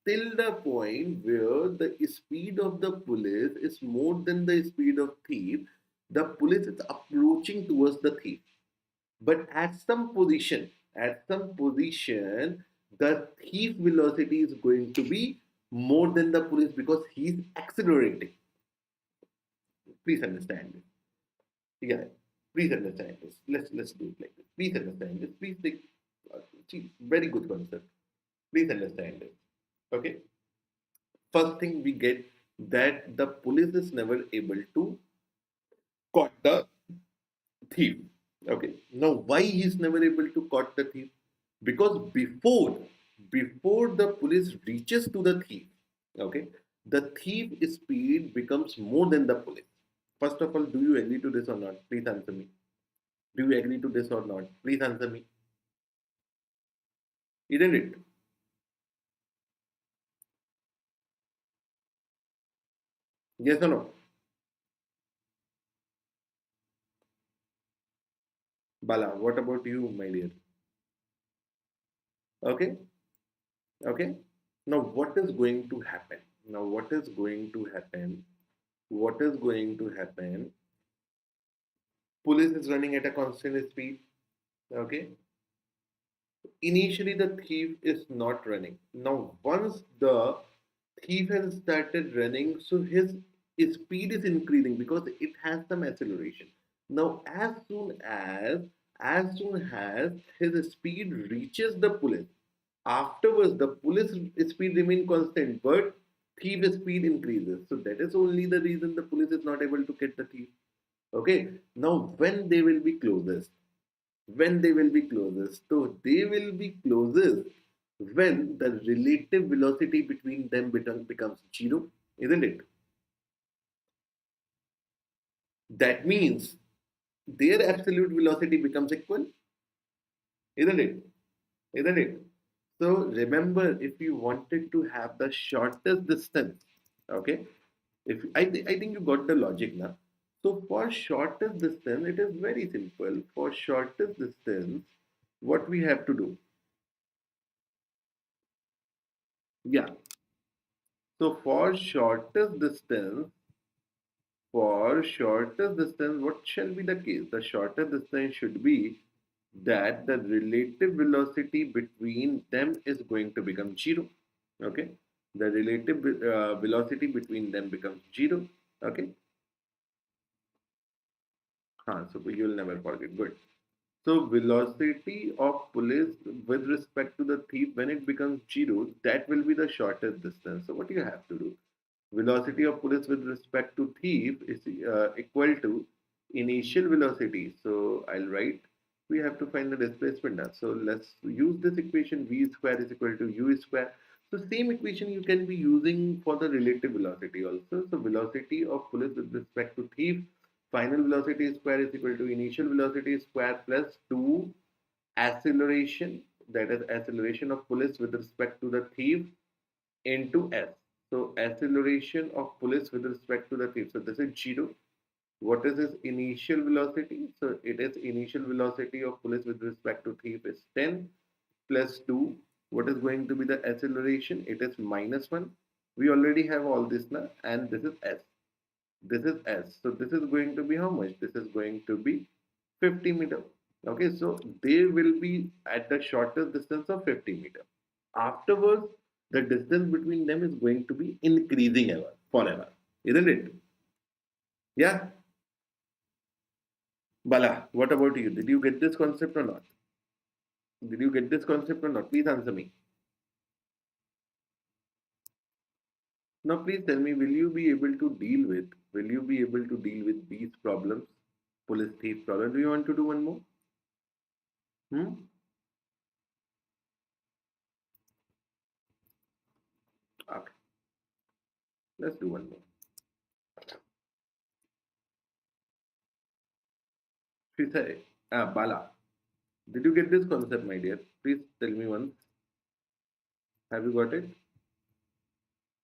where the speed of the police is more than the speed of thief, the police is approaching towards the thief. But at some position, the thief velocity is going to be more than the police, because he is accelerating. Please understand this. Yeah, please understand this. Let's do it like this. Please understand this. Please take see, very good concept. Please understand this. Okay. First thing we get that the police is never able to caught the thief. Okay. Now why he's never able to caught the thief? Because before the police reaches to the thief, okay, the thief speed becomes more than the police. First of all, do you agree to this or not? Please answer me. Do you agree to this or not? Please answer me. Isn't it? Yes or no? Bala, what about you, my dear? Okay, okay. Now, what is going to happen? Now, what is going to happen? What is going to happen? Police is running at a constant speed. Okay. Initially, the thief is not running. Now, once the thief has started running, so his speed is increasing because it has some acceleration. Now, as soon as his speed reaches the police, afterwards the police speed remain constant, but thief speed increases. So that is only the reason the police is not able to get the thief. Okay. Now, when they will be closest, so they will be closest when the relative velocity between them becomes zero, isn't it? That means their absolute velocity becomes equal, isn't it? Isn't it? So remember, if you wanted to have the shortest distance, okay, if I think you got the logic now. So for shortest distance, it is very simple. For shortest distance, what we have to do? Yeah. So for shortest distance, what shall be the case? The shortest distance should be that the relative velocity between them is going to become zero. Okay, the relative velocity between them becomes zero. Okay, so you'll never forget. Good. So velocity of police with respect to the thief when it becomes zero, that will be the shortest distance. So what you have to do? Velocity of police with respect to thief is equal to initial velocity. So I'll write, we have to find the displacement now. So let's use this equation, v square is equal to u square. So same equation you can be using for the relative velocity also. So velocity of police with respect to thief, final velocity square is equal to initial velocity square plus 2 acceleration, that is acceleration of police with respect to the thief into s. So acceleration of police with respect to the thief. So this is 0. What is its initial velocity? So it is initial velocity of police with respect to thief is 10 plus 2. What is going to be the acceleration? It is minus 1. We already have all this now, and this is s. This is s. So this is going to be how much? This is going to be 50 meter. Okay, so they will be at the shortest distance of 50 meter. Afterwards, the distance between them is going to be increasing ever forever, isn't it? Yeah. Bala, what about you? Did you get this concept or not? Did you get this concept or not? Please answer me. Now, please tell me, will you be able to deal with these problems, police thief problem? Do you want to do one more? Hmm? Okay, let's do one more. She said, Bala, did you get this concept, my dear? Please tell me once. Have you got it?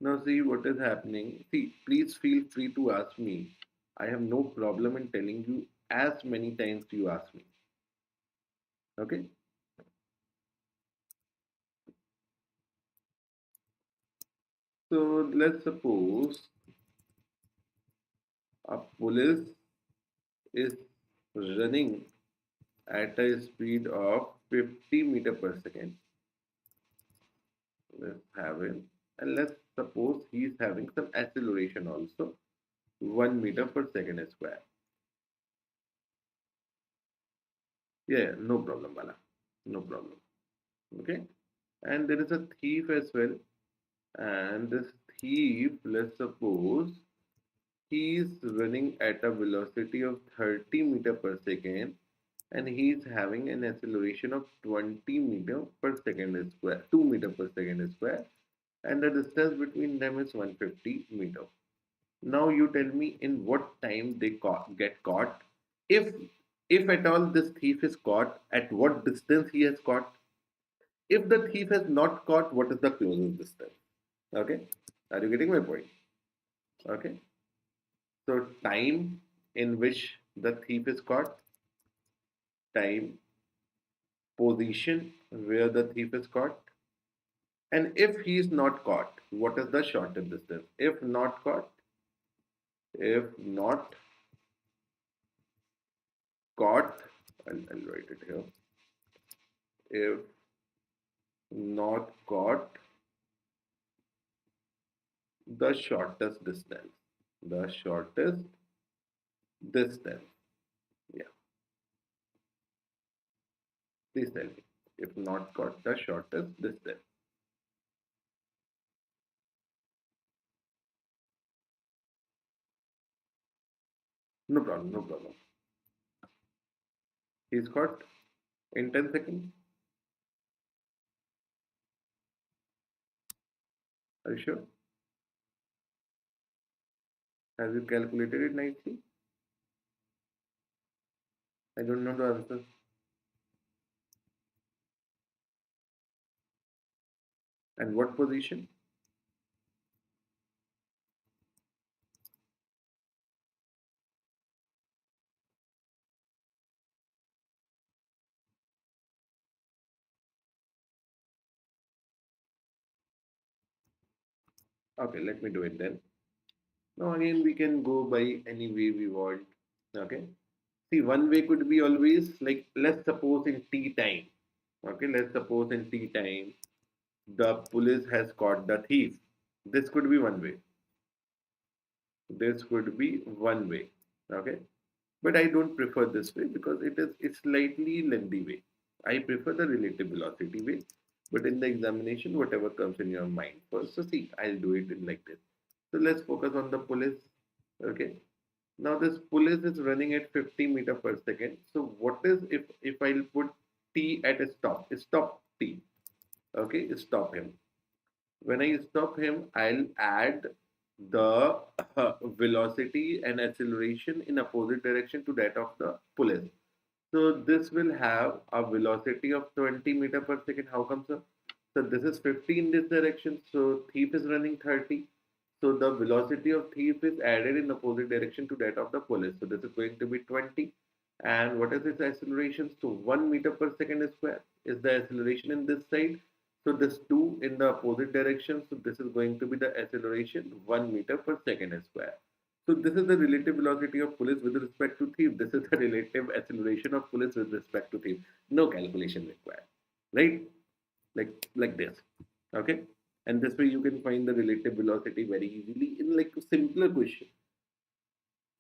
Now, see what is happening. See, please feel free to ask me. I have no problem in telling you as many times you ask me. Okay? So, let's suppose a police is running at a speed of 50 meter per second. Let's have it. And let's suppose he is having some acceleration also. 1 meter per second square. Yeah, no problem, Bala. No problem. Okay. And there is a thief as well. And this thief, let's suppose he is running at a velocity of 30 meter per second and he is having an acceleration of 20 meter per second square, 2 meter per second square, and the distance between them is 150 meter. Now you tell me in what time they get caught. If if at all this thief is caught, at what distance he has caught. If the thief has not caught, what is the closest distance? Okay, are you getting my point? Okay, so time in which the thief is caught, time, position where the thief is caught, and if he is not caught, what is the shortest distance? If not caught, I'll write it here. If not caught, the shortest distance. The shortest distance. Yeah, please tell me. If not caught, the shortest distance. No problem, no problem. He's caught in 10 seconds. Are you sure? Have you calculated it nicely? I don't know the answer. And what position? Okay, let me do it then. Now again, we can go by any way we want. Okay. See, one way could be always like, let's suppose in tea time. Okay, let's suppose in tea time, the police has caught the thief. This could be one way. This could be one way. Okay. But I don't prefer this way because it's slightly lengthy way. I prefer the relative velocity way. But in the examination, whatever comes in your mind first. So see, I'll do it in like this. So let's focus on the police. Okay. Now this police is running at 50 meter per second. So what is if I'll put t at a stop? Stop t. Okay, stop him. When I stop him, I'll add the velocity and acceleration in opposite direction to that of the police. So this will have a velocity of 20 meter per second. How come, sir? So this is 50 in this direction. So thief is running 30. So the velocity of thief is added in opposite direction to that of the police. So this is going to be 20. And what is its acceleration? So 1 meter per second square is the acceleration in this side. So this 2 in the opposite direction. So this is going to be the acceleration 1 meter per second square. So this is the relative velocity of police with respect to thief. This is the relative acceleration of police with respect to thief. No calculation required, right? Like this, okay? And this way you can find the relative velocity very easily in like a simpler question.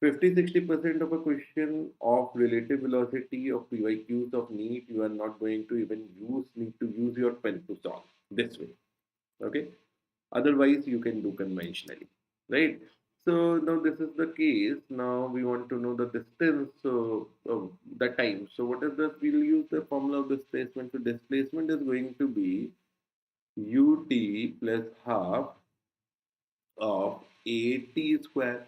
50-60% of a question of relative velocity of PYQs of NEET, you are not going to even need to use your pen to solve this way, okay? Otherwise, you can do conventionally, right? So now this is the case. Now we want to know the distance, so the time. So what is the? We'll use the formula of displacement. So displacement is going to be ut plus half of at square.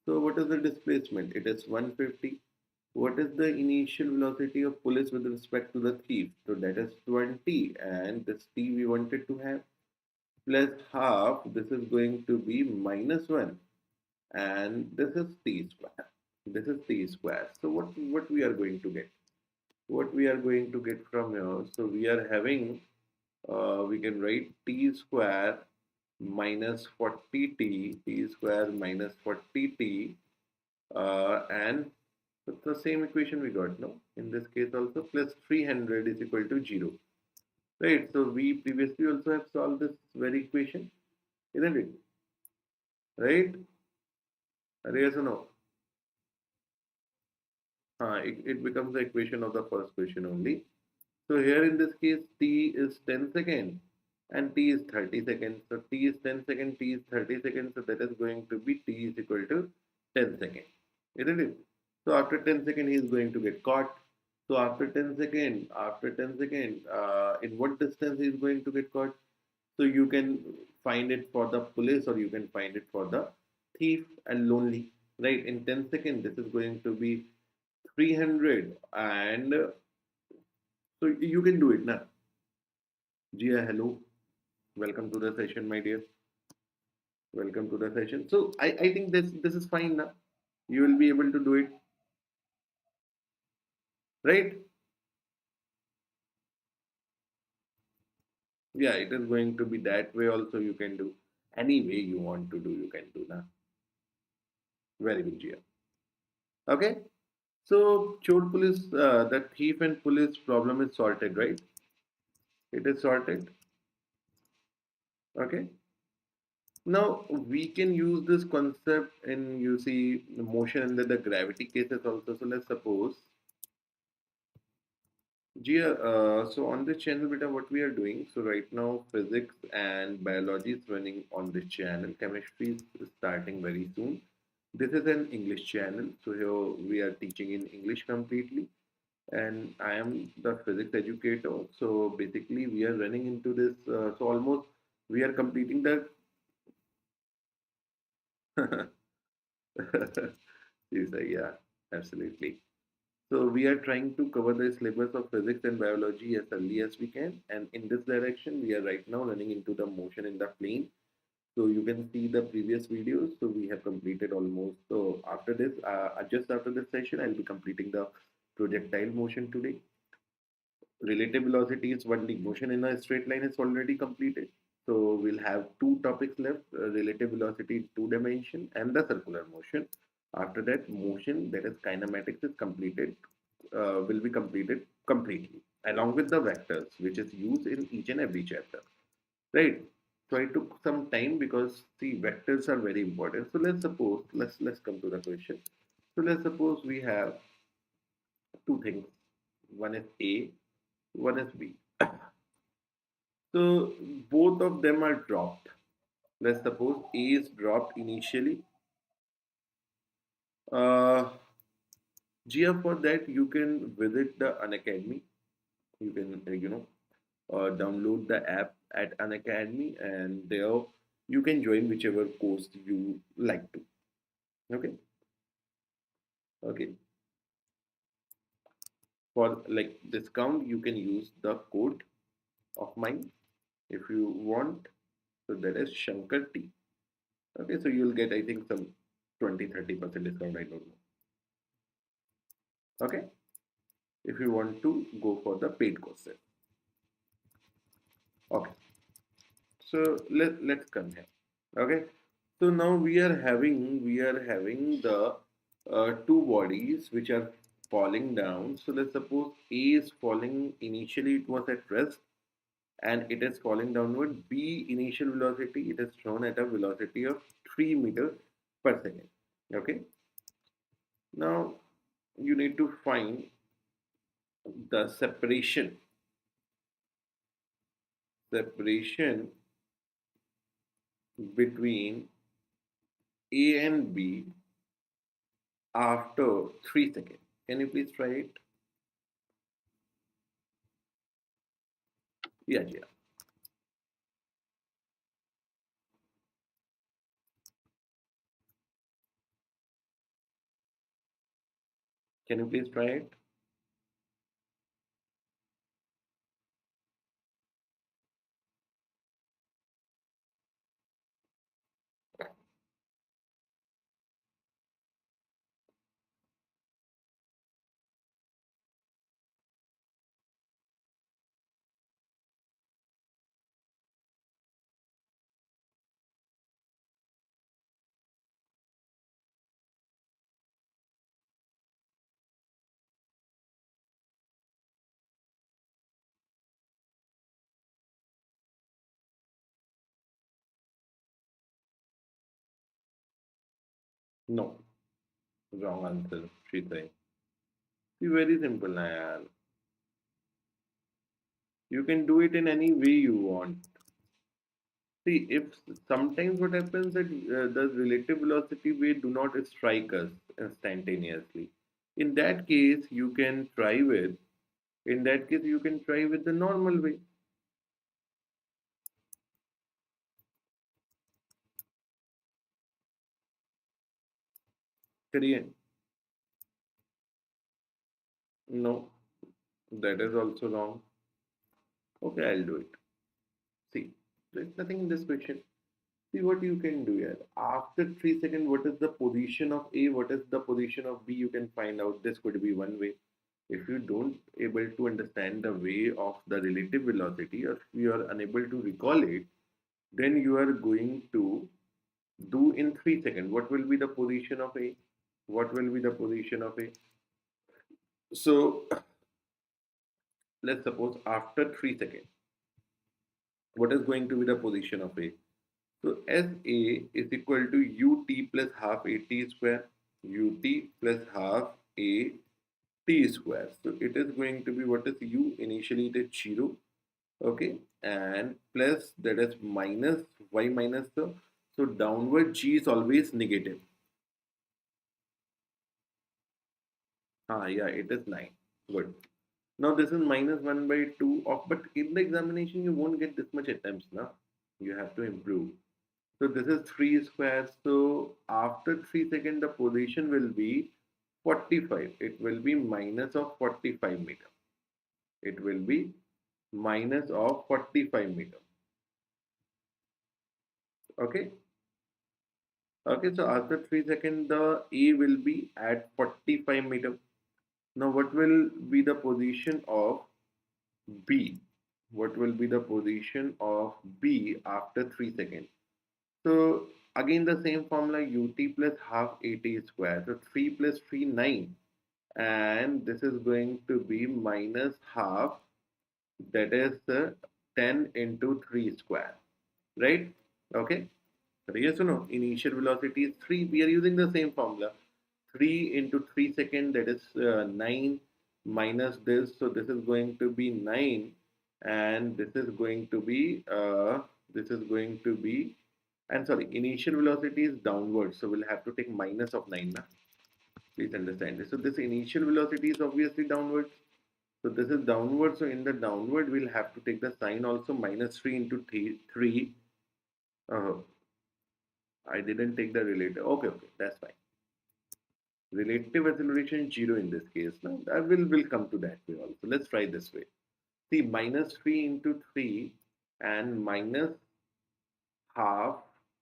So what is the displacement? It is 150. What is the initial velocity of police with respect to the thief? So that is 20, and this t we wanted to have plus half, this is going to be minus 1, and this is t square. This is t square. So what we are going to get? What we are going to get from here? So we are having, we can write t square minus 40t, t square minus 40t, and the same equation we got, no? In this case also, plus 300 is equal to 0. Right, so we previously also have solved this very equation, isn't it? Right? Yes or no? It becomes the equation of the first question only. So here in this case, t is 10 seconds and t is 30 seconds. So t is 10 seconds, t is 30 seconds. So that is going to be t is equal to 10 seconds. Isn't it? So after 10 seconds, he is going to get caught. So after 10 seconds, in what distance he is going to get caught? So you can find it for the police or you can find it for the thief and lonely. Right? In 10 seconds, this is going to be 300 and so you can do it now. Jia, hello. Welcome to the session, my dear. Welcome to the session. So I think this is fine now. You will be able to do it, right? Yeah, it is going to be that way also you can do. Any way you want to do, you can do now. Very good, Jia. Okay. So chore police, the thief and police problem is sorted, right? It is sorted. Okay. Now we can use this concept in you see motion under the gravity cases also. So let's suppose Gia, so on this channel, beta, what we are doing? So right now, physics and biology is running on this channel. Chemistry is starting very soon. This is an English channel, so here we are teaching in English completely. And I am the physics educator. So basically, we are running into this. So almost we are completing the. Yes, yeah, absolutely. So we are trying to cover the syllabus of physics and biology as early as we can. And in this direction, we are right now running into the motion in the plane. So you can see the previous videos. So we have completed almost. So after this, just after this session, I'll be completing the projectile motion today. Relative velocity is one the motion in a straight line is already completed. So we'll have two topics left, relative velocity in two dimension and the circular motion. After that, motion that is kinematics is completed, will be completed completely along with the vectors which is used in each and every chapter, right? So I took some time because see vectors are very important. So let's suppose let's come to the question. So let's suppose we have two things. One is A, one is B. So both of them are dropped. Let's suppose A is dropped initially. Uh, Gia, for that you can visit the Unacademy. You can download the app at Unacademy, and there you can join whichever course you like to. Okay, okay. For like discount, you can use the code of mine if you want. So that is Shankar T. Okay, so you'll get I think some 20-30% discount. I don't know. Okay, if you want to go for the paid courses. Okay, so let's come here. Okay, so now we are having the two bodies which are falling down. So let's suppose A is falling initially, it was at rest and it is falling downward. B initial velocity, it is thrown at a velocity of 3 meters per second. Okay, now you need to find the separation between A and B after 3 seconds. Can you please try it? Yeah, yeah. Can you please try it? No, wrong answer. She saying. See, very simple, na. You can do it in any way you want. See, if sometimes what happens that the relative velocity wave do not strike us instantaneously. In that case, you can try with. In that case, you can try with the normal way. Korean. No, that is also wrong. Okay, I'll do it. See, there's nothing in this question. See what you can do here. After 3 seconds, what is the position of A? What is the position of B? You can find out. This could be one way. If you don't able to understand the way of the relative velocity, or if you are unable to recall it, then you are going to do in 3 seconds. What will be the position of A? What will be the position of A? So let's suppose after 3 seconds, what is going to be the position of A? So SA is equal to UT plus half AT square, UT plus half AT square. So it is going to be, what is U? Initially it is 0, okay, and plus that is minus Y minus the, so downward G is always negative. Yeah, it is 9. Good. Now this is minus 1 by 2 of, but in the examination you won't get this much attempts now. You have to improve. So this is 3 squares. So after 3 seconds, the position will be 45. It will be minus of 45 meter. It will be minus of 45 meter. Okay. Okay. So after 3 seconds, the A will be at 45 meter. Now what will be the position of B? What will be the position of B after 3 seconds? So again the same formula, UT plus half AT square. So 3 plus 3 9, and this is going to be minus half, that is 10 into 3 square, right? Okay. Yes or no? Initial velocity is 3. We are using the same formula. 3 into 3 second, that is 9 minus this. So this is going to be 9, and this is going to be, and sorry, initial velocity is downward. So we'll have to take minus of 9 now. Please understand this. So this initial velocity is obviously downward. So this is downward. So in the downward, we'll have to take the sign also, minus 3 into 3. Uh, I didn't take the relative. Okay, okay, that's fine. Relative acceleration 0 in this case. Now I will come to that way also. Let's try this way. See, minus 3 into 3 and minus half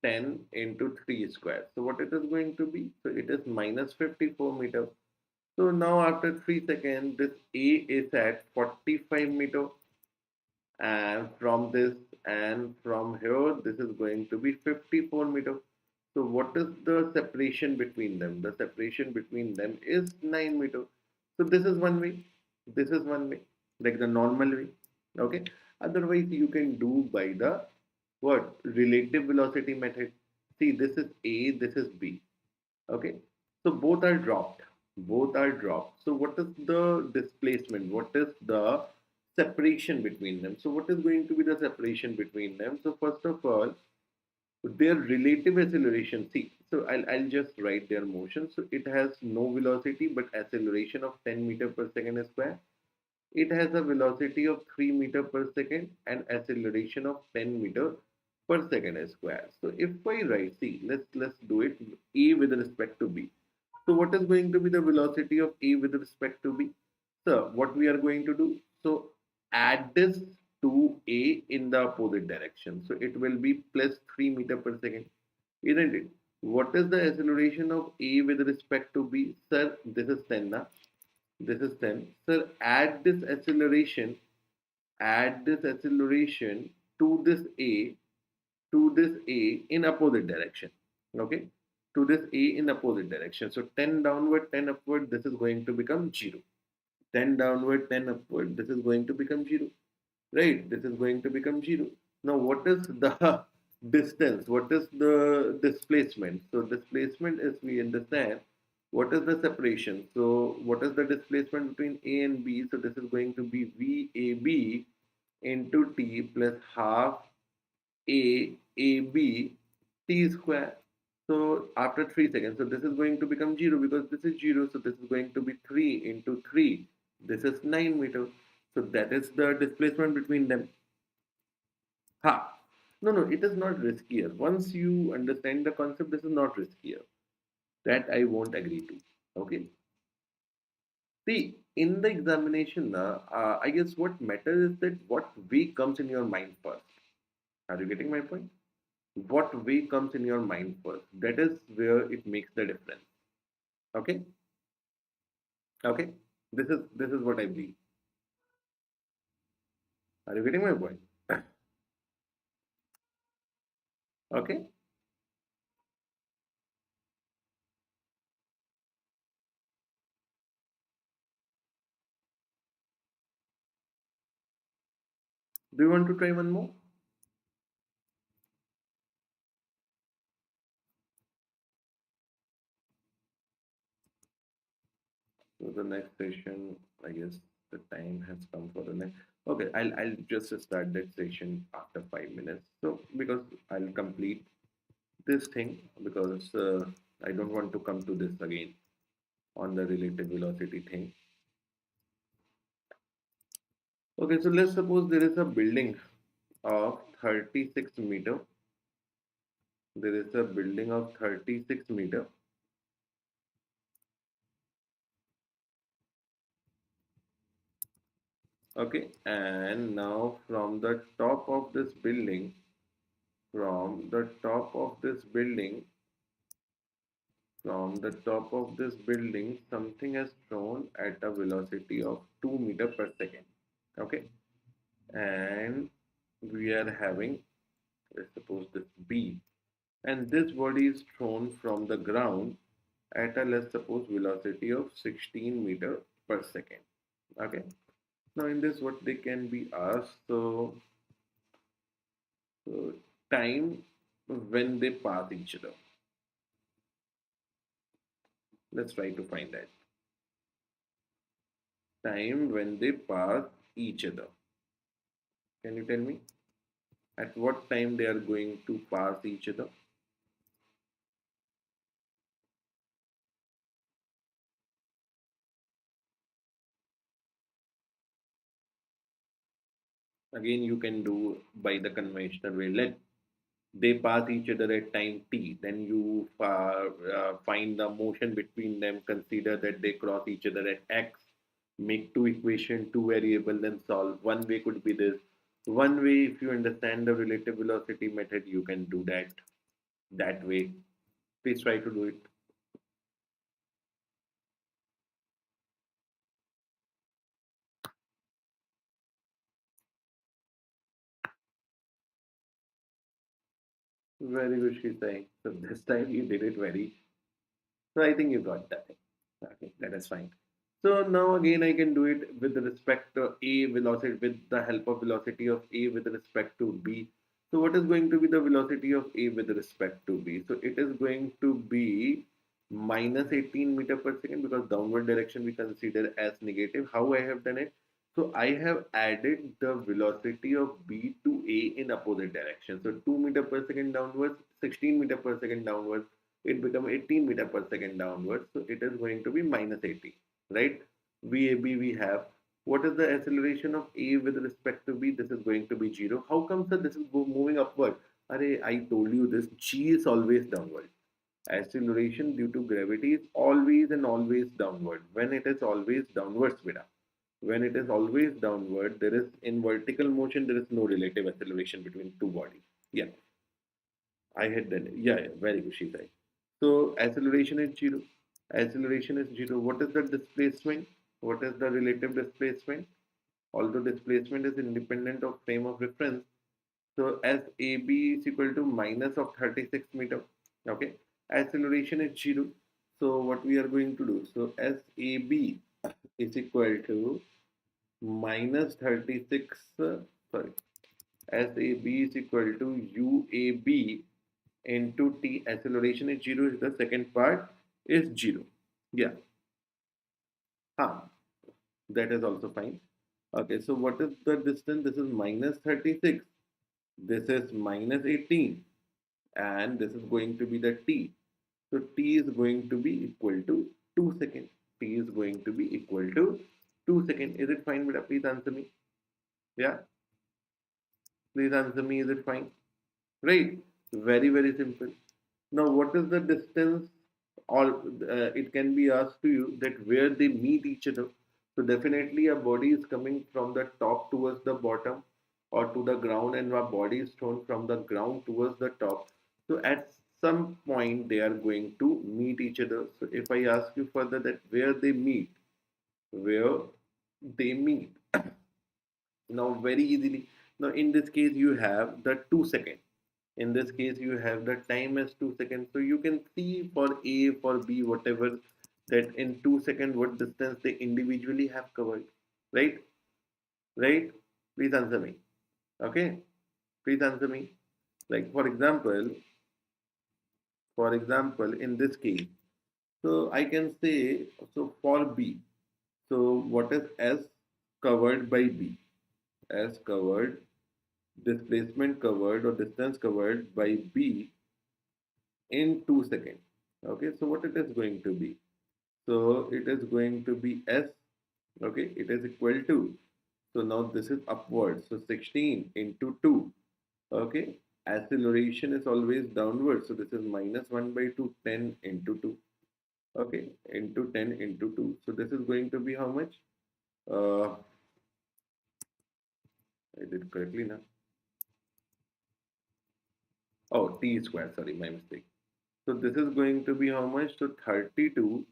10 into 3 square. So what it is going to be? So it is minus 54 meter. So now after 3 seconds, this A is at 45 meter, and from this and from here, this is going to be 54 meter. So what is the separation between them? The separation between them is 9 meter. So this is one way. This is one way, like the normal way. Okay. Otherwise, you can do by the what? Relative velocity method. See, this is A, this is B. Okay. So both are dropped. Both are dropped. So what is the displacement? What is the separation between them? So what is going to be the separation between them? So first of all, their relative acceleration. See, so I'll just write their motion. So it has no velocity but acceleration of 10 meter per second square. It has a velocity of 3 meter per second and acceleration of 10 meter per second square. So if I write, see, let's do it, A with respect to B. So what is going to be the velocity of A with respect to B? So what we are going to do? So add this to A in the opposite direction. So it will be plus 3 meter per second, isn't it? What is the acceleration of A with respect to B? Sir, this is 10 now. This is 10. Sir, add this acceleration to this A in opposite direction. Okay, to this A in opposite direction. So 10 downward, 10 upward, this is going to become 0. 10 downward, 10 upward, this is going to become 0. Right? This is going to become 0. Now, what is the distance. What is the displacement? So displacement is, we understand, what is the separation. So what is the displacement between A and B? So this is going to be VAB into T plus half AAB T square. So after 3 seconds, so this is going to become 0 because this is 0. So this is going to be 3 into 3. This is 9 meters. So that is the displacement between them. Ha! No, no, it is not riskier. Once you understand the concept, this is not riskier. That I won't agree to. Okay. See, in the examination, I guess what matters is that what way comes in your mind first. Are you getting my point? What way comes in your mind first? That is where it makes the difference. Okay. Okay. This is what I believe. Are you getting my point? Okay. Do you want to try one more? So the next session, I guess the time has come for the next. Okay, I'll just start that session after 5 minutes. So because I'll complete this thing because I don't want to come to this again on the relative velocity thing. Okay, so let's suppose there is a building of 36 meter. There is a building of 36 meter. Okay, and now from the top of this building, from the top of this building, from the top of this building, something has thrown at a velocity of 2 meter per second. Okay, and we are having, let's suppose this B, and this body is thrown from the ground at a, let's suppose, velocity of 16 meter per second. Okay, now in this, what they can be asked, so time when they pass each other. Let's try to find that. Time when they pass each other. Can you tell me at what time they are going to pass each other? Again, you can do by the conventional way. Let they pass each other at time t. Then you find the motion between them. Consider that they cross each other at x. Make two equation, two variable, then solve. One way could be this. One way, if you understand the relative velocity method, you can do that way. Please try to do it. Very good, Shita. So this time you did it very. So I think you got that. Okay, that is fine. So now again I can do it with respect to A velocity with the help of velocity of A with respect to B. So what is going to be the velocity of A with respect to B? So it is going to be minus 18 meter per second because downward direction we consider as negative. How I have done it? So I have added the velocity of B to A in opposite direction. So 2 meter per second downwards, 16 meter per second downwards, it becomes 18 meter per second downwards. So it is going to be minus 80, right? VAB we have. What is the acceleration of A with respect to B? This is going to be 0. How comes that this is moving upward? Array, I told you this, G is always downward. Acceleration due to gravity is always and always downward. When it is always downwards, beta. When it is always downward, there is in vertical motion, there is no relative acceleration between two bodies. Yeah, I had done it. Yeah, very good, Shita. So acceleration is 0. Acceleration is 0. What is the displacement? What is the relative displacement? Although displacement is independent of frame of reference, so as AB is equal to minus of 36 meter. Okay, acceleration is 0. So what we are going to do? So as AB is equal to minus 36. Sorry. SAB is equal to UAB into T. Acceleration is 0. The second part is 0. Yeah. That is also fine. Okay, so what is the distance? This is minus 36. This is minus 18. And this is going to be the T. So T is going to be equal to 2 seconds. T is going to be equal to 2 seconds. Is it fine, beta? Please answer me. Yeah, please answer me. Is it fine? Right. Very, very simple. Now, what is the distance? Or it can be asked to you that where they meet each other. So definitely a body is coming from the top towards the bottom or to the ground, and a body is thrown from the ground towards the top. So at some point they are going to meet each other. So if I ask you further that where they meet, now very easily. Now in this case you have the 2 seconds. In this case you have the time as 2 seconds. So you can see for A, for B, whatever, that in 2 seconds what distance they individually have covered. Right? Right? Please answer me. Okay? Please answer me. Like for example, in this case, so I can say, so for B, so what is S covered by B? S covered, displacement covered or distance covered by B in 2 seconds. Okay, so what it is going to be? So it is going to be S. Okay, it is equal to. So now this is upwards. So 16 into 2. Okay, acceleration is always downward. So this is minus 1 by 2, 10 into 2. Okay, into 10 into 2. So this is going to be how much? I did correctly now. Oh, t square. Sorry, my mistake. So this is going to be how much? So 32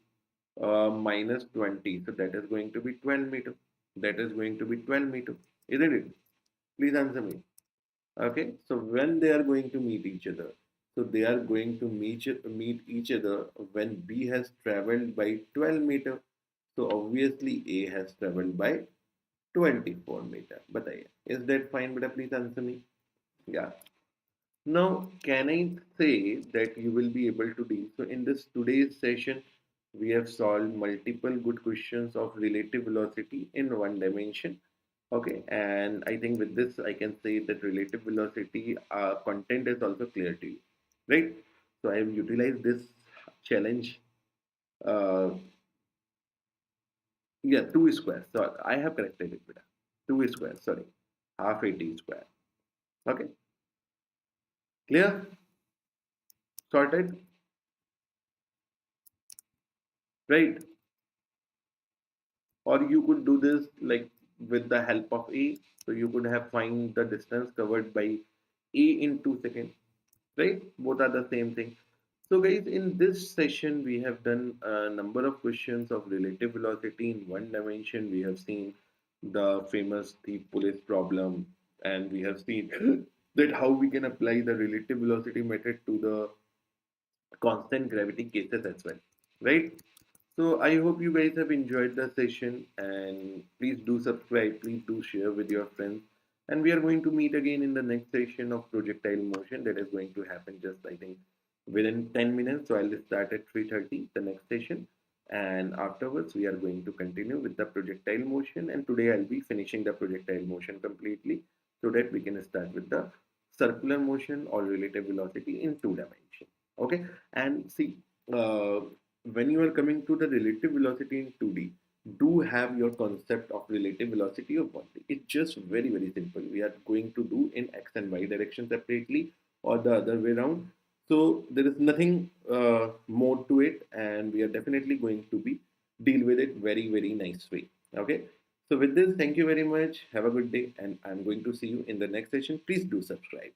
minus 20. So that is going to be 12 meter. That is going to be 12 meter. Isn't it? Please answer me. Okay. So when they are going to meet each other, so they are going to meet each other when B has traveled by 12 meter. So obviously A has traveled by 24 meter. But is that fine? But please answer me. Yeah. Now, can I say that you will be able to do so? In this today's session, we have solved multiple good questions of relative velocity in one dimension. Okay, and I think with this, I can say that relative velocity content is also clear to you, right? So I have utilized this challenge. Uh, yeah, 2 square. So I have corrected it with 2 square. Sorry, half 80 square. Okay, clear? Sorted, right? Or you could do this like with the help of A. So you could have find the distance covered by A in 2 seconds, right? Both are the same thing. So guys, in this session, we have done a number of questions of relative velocity in one dimension. We have seen the famous thief police problem, and we have seen that how we can apply the relative velocity method to the constant gravity cases as well, right? So I hope you guys have enjoyed the session, and please do subscribe, please do share with your friends. And we are going to meet again in the next session of projectile motion that is going to happen just I think within 10 minutes. So I'll start at 3:30 the next session, and afterwards we are going to continue with the projectile motion, and today I'll be finishing the projectile motion completely so that we can start with the circular motion or relative velocity in 2 dimensions. Okay, and see, uh, when you are coming to the relative velocity in 2D, do have your concept of relative velocity of 1D. It's just very, very simple. We are going to do in x and y direction separately or the other way around. So there is nothing more to it, and we are definitely going to be deal with it very, very nice way. Okay. So with this, thank you very much. Have a good day, and I'm going to see you in the next session. Please do subscribe.